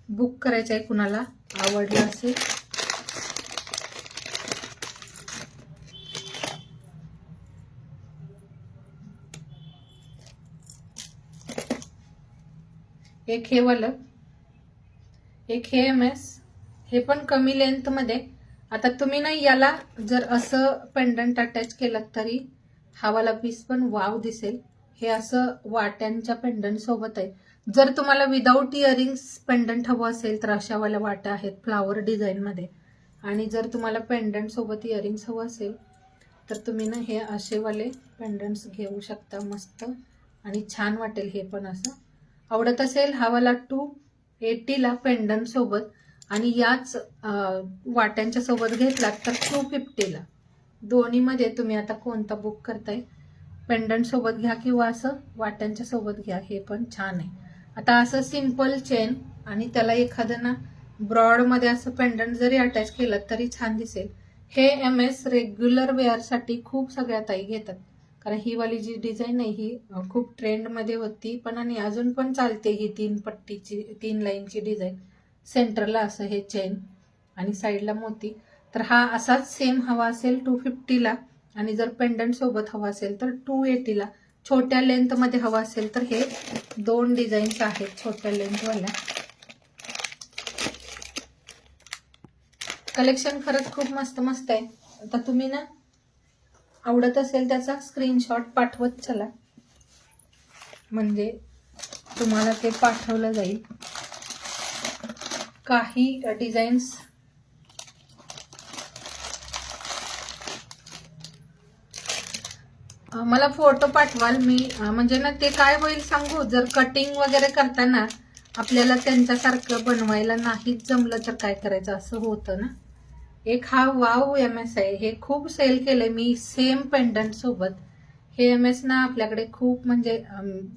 बुक करायचं आहे कुणाला आवडलं असेल. एक हे वालं, एक हे MS, हे पण कमी लेंथ मध्ये. आता तुम्ही ना याला जर असं पेंडंट अटॅच केलं तरी हा वाला पीस पण वाव दिसेल. हे असं वाट्यांच्या पेंडंट सोबत आहे. जर तुम्हाला विदाउट इयरिंग्स पेंडंट हवं असेल तर अशा वाल्या वाट्या आहेत फ्लावर डिझाईन मध्ये, आणि जर तुम्हाला पेंडंट सोबत इयरिंग्स हवं असेल तर तुम्ही ना हे असे वाले पेंडंट्स घेऊ शकता. मस्त आणि छान वाटेल. हे पण असं आवडत असेल हा वाला 280 ला पेंडंट सोबत, आणि याच वाट्यांच्या सोबत घेतलात तर 250 ला. दोन्ही मध्ये तुम्ही आता कोणता बुक करताय, पेंडंट सोबत घ्या किंवा असं वाट्यांच्या सोबत घ्या, हे पण छान आहे. आता असं सिंपल चेन आणि त्याला एखादं ना ब्रॉड मध्ये असं पेंडंट जरी अटॅच केलं तरी छान दिसेल. हे MS रेग्युलर वेअर साठी खूप सगळ्या ताई घेतात, कारण ही वाली जी डिझाईन आहे ही खूप ट्रेंड मध्ये होती पण, आणि अजून पण चालते. ही 3 पट्टीची 3 लाईनची डिझाईन, सेंटरला असं हे चेन आणि साईडला मोती. तर हा असाच सेम हवा असेल 250 ला, आणि जर पेंडंट सोबत हवा असेल तर 280 ला. छोट्या लेंथ मध्ये हवा असेल तर हे 2 डिझाईन्स आहेत छोट्या लेंथ वाल्या. कलेक्शन खरंच खूप मस्त मस्त आहे. आता तुम्ही ना आवडत असेल त्याचा स्क्रीनशॉट पाठवत चला, म्हणजे तुम्हाला ते पाठवलं जाईल. काही डिझाईन्स मला फोटो पाठवाल मी, म्हणजे ना ते काय होईल सांगू, जर कटिंग वगैरे करताना आपल्याला त्यांच्यासारखं बनवायला नाहीच जमलं तर काय करायचं असं होतं ना. एक हा वाव MS आहे, हे खूप सेल केलंय मी सेम पेंडंट सोबत. हे MS ना आपल्याकडे खूप म्हणजे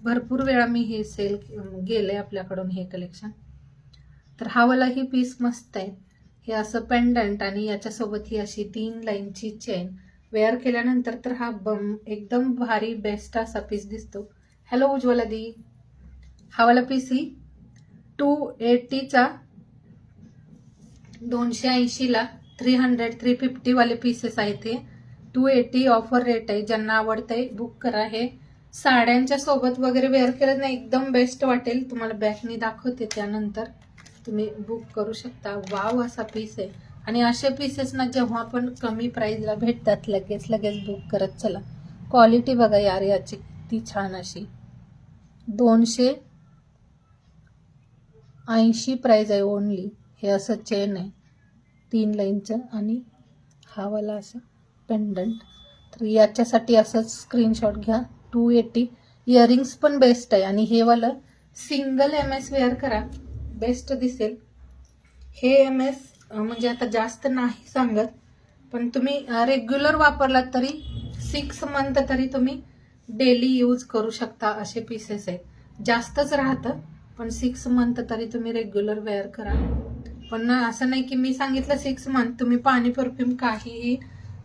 भरपूर वेळा मी हे सेल गेलंय आपल्याकडून हे कलेक्शन. तर हा वाला ही पीस मस्त आहे. हे असं पेंडंट आणि याच्यासोबत ही अशी 3 लाईनची चेन वेअर केल्यानंतर तर हा एकदम भारी बेस्ट असा पीस दिसतो. हॅलो उज्ज्वला दी. हा वाला पीस ही 280चा 280 ला 350 वाले पीसेस आहेत हे. 280 ऑफर रेट आहे. ज्यांना आवडतंय बुक करा. हे साड्यांच्या सोबत वगैरे वेअर केलं ना एकदम बेस्ट वाटेल. तुम्हाला बॅकनी दाखवते त्यानंतर तुम्ही बुक करू शकता. वाव असा पीस आहे. आणि असे पीसेस ना जेव्हा पण कमी प्राइसला भेटतात लगेच बुक करत चला. क्वालिटी बघा यार याची किती छान अशी. 280 प्राइस आहे ओनली. हे असं चेन आहे 3 लाईनचं आणि हा वाला असं पेंडंट. तर याच्यासाठी असं स्क्रीनशॉट घ्या. 280. इयरिंग्स पण बेस्ट आहे आणि हे वाला सिंगल MS वेअर करा बेस्ट दिसेल. हे MS म्हणजे आता जास्त नाही सांगत पण तुम्ही रेग्युलर वापरलात तरी 6 मंथ तरी तुम्ही डेली यूज करू शकता असे पीसेस आहेत. जास्तच राहतं पण 6 मंथ तरी तुम्ही रेग्युलर वेअर करा. पण असं नाही की मी सांगितलं 6 मंथ तुम्ही पाणी परफ्यूम काहीही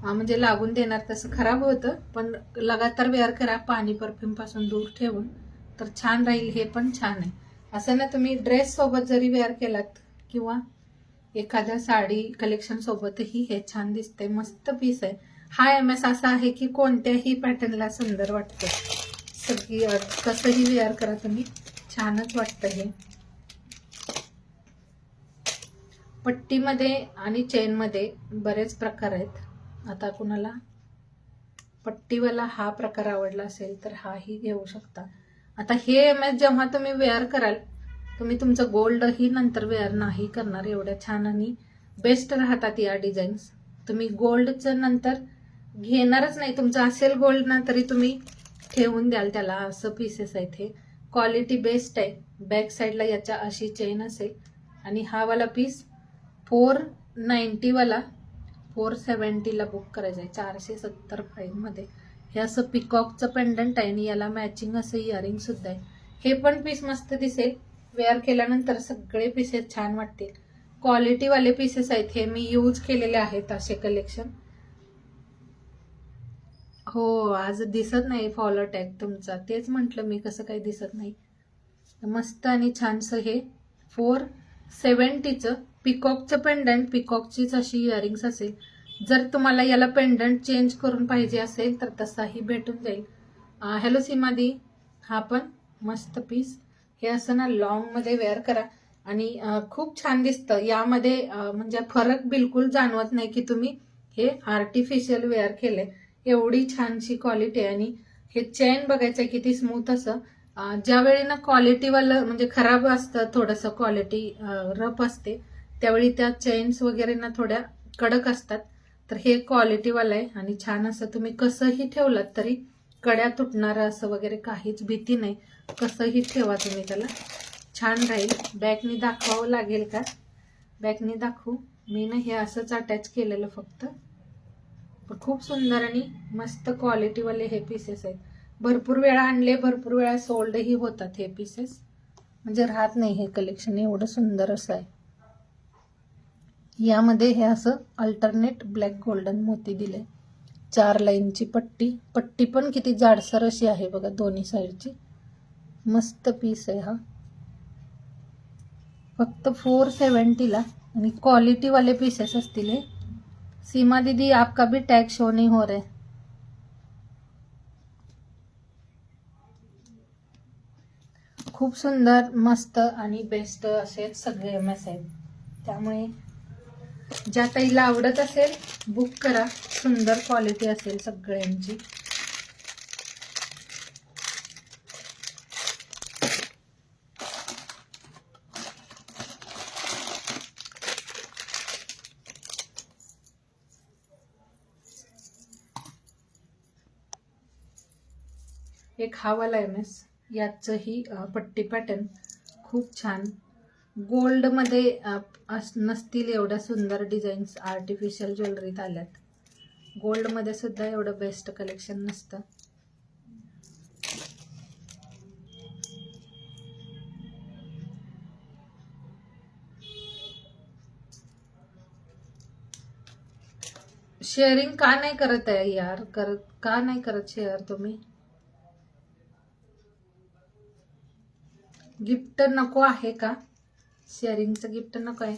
म्हणजे लागून देणार तसं खराब होतं. पण लगातार वेअर करा पाणी परफ्यूम पासून दूर ठेवून तर छान राहील. हे पण छान आहे. असं ना तुम्ही ड्रेस सोबत जरी वेअर केलात किंवा एखाद्या साडी कलेक्शन सोबतही हे छान दिसते. मस्त पीस आहे. हा MS असा आहे की कोणत्याही पॅटर्नला सुंदर वाटतं. सगळी कसंही वेअर करा तुम्ही छानच वाटतं. हे पट्टीमध्ये आणि चेनमध्ये बरेच प्रकार आहेत. आता कुणाला पट्टीवाला हा प्रकार आवडला असेल तर हाही घेऊ शकता. आता हे MS जेव्हा तुम्ही वेअर कराल तुम्ही तुमचं गोल्ड ही नंतर वेअर नाही करणार. एवढ्या छान आणि बेस्ट राहतात या डिझाईन्स. तुम्ही गोल्डचं नंतर घेणारच नाही. तुमचं असेल गोल्ड ना तरी तुम्ही ठेवून द्याल त्याला. असं पीसेस आहेत हे. क्वालिटी बेस्ट आहे. बॅक साईडला याच्या अशी चेन असेल आणि हा वाला पीस 490 वाला 470 ला बुक करायचं आहे. 470 प्राइस मध्ये. हे असं पिकॉकचं पेंडंट आहे आणि याला मॅचिंग असं इयरिंग सुद्धा आहे. हे पण पीस मस्त दिसेल. वेअर केल्यानंतर सगळे पीसेस छान वाटतील. क्वालिटी वाले पीसेस आहेत हे. मी यूज केलेले आहेत असे कलेक्शन. हो आज दिसत नाही फॉलो टॅग तुमचा. तेच म्हटलं मी कसं काही दिसत नाही. मस्त आणि छानसं हे 470चं पिकॉकचं पेंडंट. पिकॉकचीच अशी इयरिंग्स असेल. जर तुम्हाला याला पेंडंट चेंज करून पाहिजे असेल तर तसाही भेटून जाईल. हॅलो सीमादी. हा पण मस्त पीस. हे असं ना लॉंग मध्ये वेअर करा आणि खूप छान दिसतं. यामध्ये म्हणजे फरक बिलकुल जाणवत नाही की तुम्ही हे आर्टिफिशियल वेअर केले. एवढी छानशी क्वालिटी आहे. आणि हे चेन बघायचं किती स्मूथ असं. ज्यावेळी ना क्वालिटीवालं म्हणजे खराब असतं थोडंसं क्वालिटी रफ असते त्यावेळी त्या चेन्स वगैरे ना थोड्या कडक असतात. तर हे क्वालिटीवालं आहे आणि छान असं तुम्ही कसंही ठेवलात तरी कड्या तुटणारं असं वगैरे काहीच भीती नाही. कसंही ठेवा तुम्ही त्याला छान राहील. बॅकनी दाखवावं लागेल का? बॅकनी दाखवू मी ना. हे असंच अटॅच केलेलं फक्त. खूप सुंदर आणि मस्त क्वालिटीवाले हे पीसेस आहेत. भरपूर वेळा आणले भरपूर वेळा सोल्डही होतात हे पीसेस. म्हणजे राहत नाही हे कलेक्शन. एवढं सुंदर असं आहे. यामध्ये हे असं अल्टरनेट ब्लॅक गोल्डन मोती दिले. 4 लाईनची पट्टी. पट्टी पण किती जाडसर अशी आहे बघा दोन्ही साईडची. मस्त पीस आहे हा. फक्त 470 ला आणि क्वालिटी वाले पीसेस असतील हे. सीमा दीदी आपका भी टैग शो नहीं हो रहा है. खूप सुंदर मस्त आणि बेस्ट असे सगळे MS आहेत. त्यामुळे ज्या ताईला आवडत असेल बुक करा. सुंदर क्वालिटी असेल सगळ्यांची. एक हा वाला MS. याचंही पट्टी पॅटर्न खूप छान गोल्ड मध्ये नसतील एवढ्या सुंदर डिझाईन्स आर्टिफिशियल ज्वेलरीत आल्यात. गोल्ड मध्ये सुद्धा एवढं बेस्ट कलेक्शन नसतं. शेअरिंग का नाही करत आहे यार? का नाही करत शेअर तुम्ही? गिफ्ट नको आहे का? शेअरिंगचं गिफ्ट नको आहे?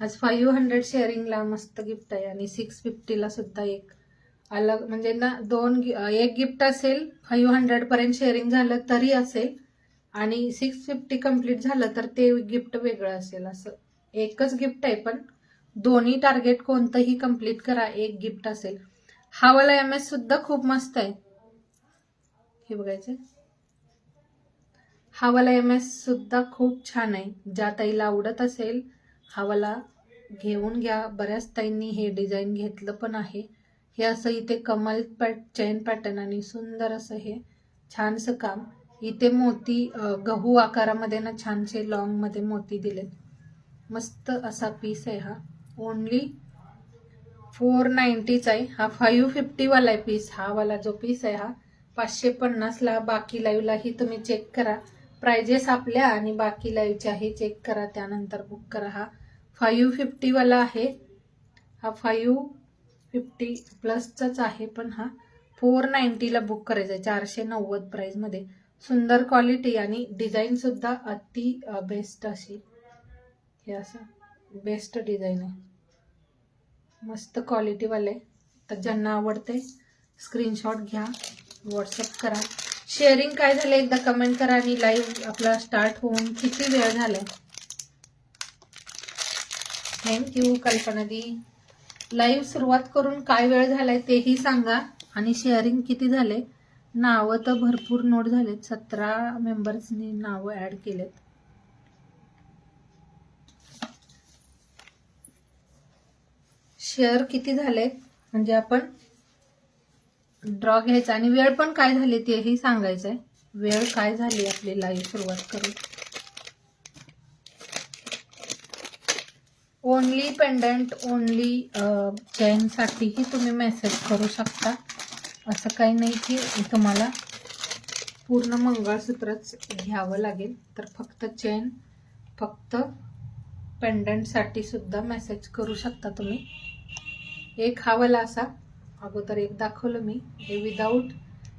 आज 500 शेअरिंगला मस्त गिफ्ट आहे आणि 650ला सुद्धा एक अलग म्हणजे ना एक गिफ्ट असेल 500 पर्यंत शेअरिंग झालं तरी असेल आणि 650 कम्प्लीट झालं तर ते गिफ्ट वेगळं असेल. असं एकच गिफ्ट आहे पण दोन्ही टार्गेट कोणतंही कम्प्लीट करा एक गिफ्ट असेल. हा वाला MS सुद्धा खूप मस्त आहे. हे बघायचं. हा वाला MS सुद्धा खूप छान आहे. ज्या ताईला आवडत असेल हा वाला घेऊन घ्या. बऱ्याच ताईंनी हे डिझाईन घेतलं पण आहे. हे असं इथे कमल चेन पॅटर्न आणि सुंदर असं हे छानसं काम. इथे मोती गहू आकारामध्ये ना छानसे लॉंग मध्ये मोती दिलेत. मस्त असा पीस आहे हा. ओनली 490चा आहे. हा 550 वाला आहे पीस. हा वाला जो पीस आहे हा 550ला. बाकी लाईव्हलाही तुम्ही चेक करा प्राइजेस आपल्या आणि बाकी लाईव्हच्याही चेक करा त्यानंतर बुक करा. हा 550 वाला आहे. हा 550 प्लसचाच आहे पण हा 490ला बुक करायचा आहे. 490 प्राइस मध्ये. सुंदर क्वालिटी आणि डिझाईन सुद्धा अति बेस्ट अशी. हे असं बेस्ट डिझाईन आहे. मस्त क्वालिटी वाले. तर ज्यांना आवडते स्क्रीनशॉट घ्या, व्हॉट्सअप करा. शेअरिंग काय झालं एकदा कमेंट करा आणि लाईव्ह आपला स्टार्ट होऊन किती वेळ झालाय. थँक्यू कल्पना दी. लाईव्ह सुरुवात करून काय वेळ झालाय तेही सांगा आणि शेअरिंग किती झाले. नावं तर भरपूर नोट झालेत. 17 मेंबर्सनी नावं ऍड केलेत. शेअर किती झाले म्हणजे आपण ड्रॉ घ्यायचा आणि वेळ पण काय झाली तेही सांगायचंय. वेळ काय झाली आपली लाईव्ह सुरुवात करून. ओनली पेंडंट ओनली चेन साठीही तुम्ही मेसेज करू शकता. असं काही नाही की तुम्हाला पूर्ण मंगळसूत्रच घ्यावं लागेल. तर फक्त चेन फक्त पेंडंट साठी सुद्धा मेसेज करू शकता तुम्ही. एक हा वाला असा अगोदर एक दाखवलं मी. हे विदाऊट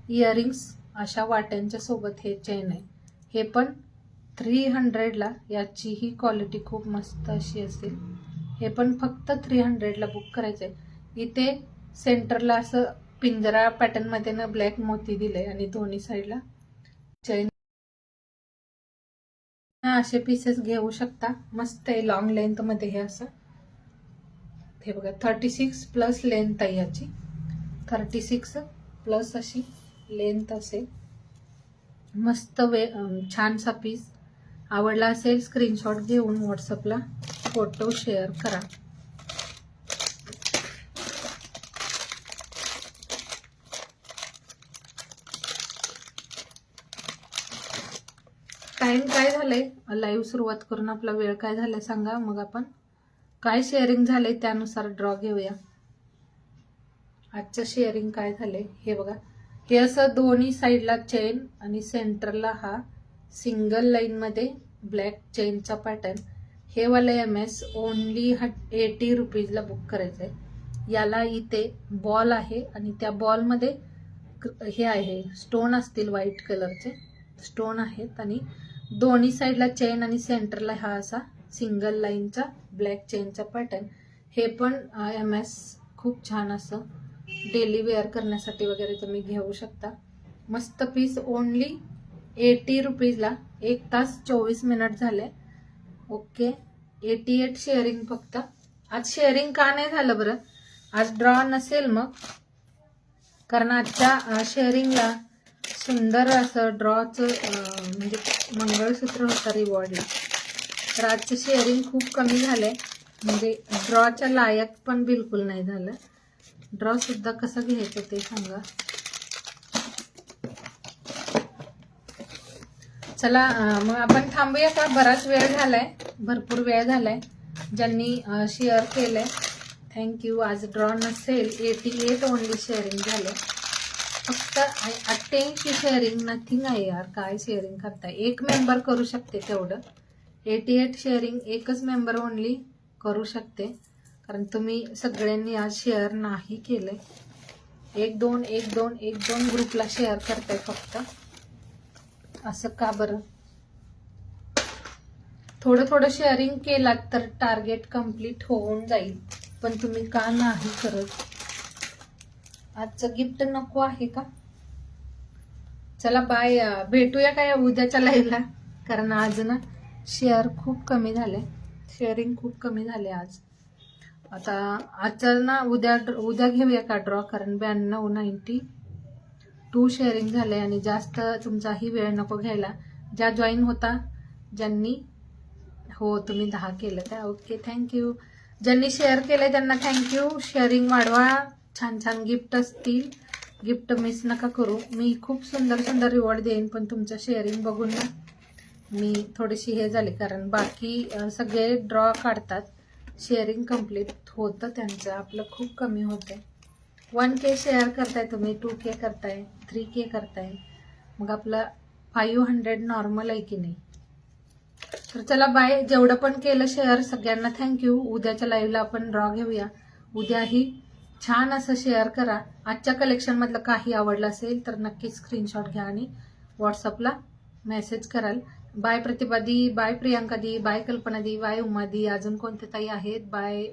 इयरिंग्स अशा वाट्यांच्या सोबत हे चेन आहे. हे पण 300ला. याचीही क्वालिटी खूप मस्त अशी असेल. हे पण फक्त 300ला बुक करायचंय. इथे सेंटरला असं पिंजरा पॅटर्न मध्ये ना ब्लॅक मोती दिले आणि दोन्ही साईडला चेन. असे पीसेस घेऊ शकता. मस्त आहे लॉंग लेंथ मध्ये हे असं. हे बघा 36 प्लस लेंथ आहे याची. 36 प्लस अशी लेंथ असेल. मस्त छानसा पीस. आवडला असेल स्क्रीनशॉट घेऊन व्हॉट्सअपला फोटो शेअर करा. टाइम काय झालंय लाईव्ह सुरुवात करून आपला वेळ काय झालाय सांगा. मग आपण काय शेअरिंग झालंय त्यानुसार ड्रॉ घेऊया. आजचं शेअरिंग काय झालंय हे बघा. हे असं दोन्ही साईडला चेन आणि सेंटरला हा सिंगल लाईन मध्ये ब्लॅक चेनचा पॅटर्न. हे वाला MS ओनली 80 रुपीजला बुक करायचंय. याला इथे बॉल आहे आणि त्या बॉल मध्ये हे आहे स्टोन असतील व्हाईट कलरचे स्टोन आहेत आणि दोन्ही साईडला चेन आणि सेंटरला हा असा सिंगल लाईनचा ब्लॅक चेनचा पॅटर्न. हे पण MS खूप छान असं डेली वेअर करण्यासाठी वगैरे तुम्ही घेऊ शकता. मस्त पीस ओनली 80 रुपीजला. 1 तास 24 मिनिट झाले. ओके 88 शेअरिंग फक्त. आज शेअरिंग का नाही झालं बरं? आज ड्रॉ नसेल मग. कारण आजच्या शेअरिंगला सुंदर असं ड्रॉचं म्हणजे मंगळसूत्र होतं रिवॉर्डला. तर आजचं शेअरिंग खूप कमी झालंय म्हणजे ड्रॉच्या लायक पण बिलकुल नाही झालं. ड्रॉ सुद्धा कसं घ्यायचं ते सांगा. चला मग आपण थांबूया का? बराच वेळ झालाय, भरपूर वेळ झालाय. ज्यांनी शेअर केलंय थँक्यू. आज ड्रॉ नसेल, 88 ओनली शेअरिंग झाले, फक्त 88 शेअरिंग, नथिंग आहे यार. काय शेअरिंग करताय? एक मेंबर करू शकते तेवढं. 88 शेअरिंग एकच मेंबर ओनली करू शकते, कारण तुम्ही सगळ्यांनी आज शेअर नाही केलंय. 1-2 ग्रुपला शेअर करताय फक्त. असं का बरं? थोडं शेअरिंग केलात तर टार्गेट कंप्लीट होऊन जाईल, पण तुम्ही का नाही करत? आजचं गिफ्ट नको आहे का? चला बाय. भेटूया काय उद्याच्या लाईव्हला, कारण आज ना शेअर खूप कमी झाले, शेअरिंग खूप कमी झाले आज. आता आजचं ना उद्या घेऊया का ड्रॉ, कारण 92-92 शेअरिंग झाले आणि जास्त तुमचाही वेळ नको घ्यायला. ज्या जॉईन होता, ज्यांनी, हो तुम्ही 10 केलं का? Okay thank you. ज्यांनी शेअर केलंय त्यांना थँक्यू. शेअरिंग वाढवा, छान छान गिफ्ट असतील, गिफ्ट मिस नका करू. मी खूप सुंदर रिवॉर्ड देईन, पण तुमचं शेअरिंग बघून ना मी थोडीशी हे झाले, कारण बाकी सगळे ड्रॉ काढतात, शेअरिंग कंप्लीट होतं त्यांचं, आपलं खूप कमी होतंय. 1K शेअर करताय तुम्ही, 2K करताय, 3K करताय, मग आपलं 500 नॉर्मल आहे की नाही? तर चला बाय. जेवढं पण केलं शेअर सगळ्यांना थँक्यू. उद्याच्या लाईव्हला आपण ड्रॉ घेऊया. उद्याही छान असं शेअर करा. आजच्या कलेक्शन मधलं काही आवडलं असेल तर नक्कीच स्क्रीनशॉट घ्या आणि व्हॉट्सअपला मेसेज कराल. बाय प्रतिभा दी, बाय प्रियांका दी, बाय कल्पना दी, बाय उमा दी, अजून कोणते ताई आहेत? बाय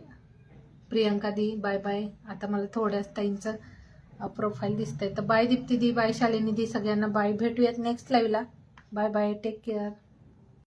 प्रियांका दी, बाय बाय. आता मला थोड्याच ताईंचं प्रोफाईल दिसतंय, तर बाय दीप्ती दी, बाय शालिनी दी, सगळ्यांना बाय. भेटूयात नेक्स्ट लाईव्हला. Bye bye, take care.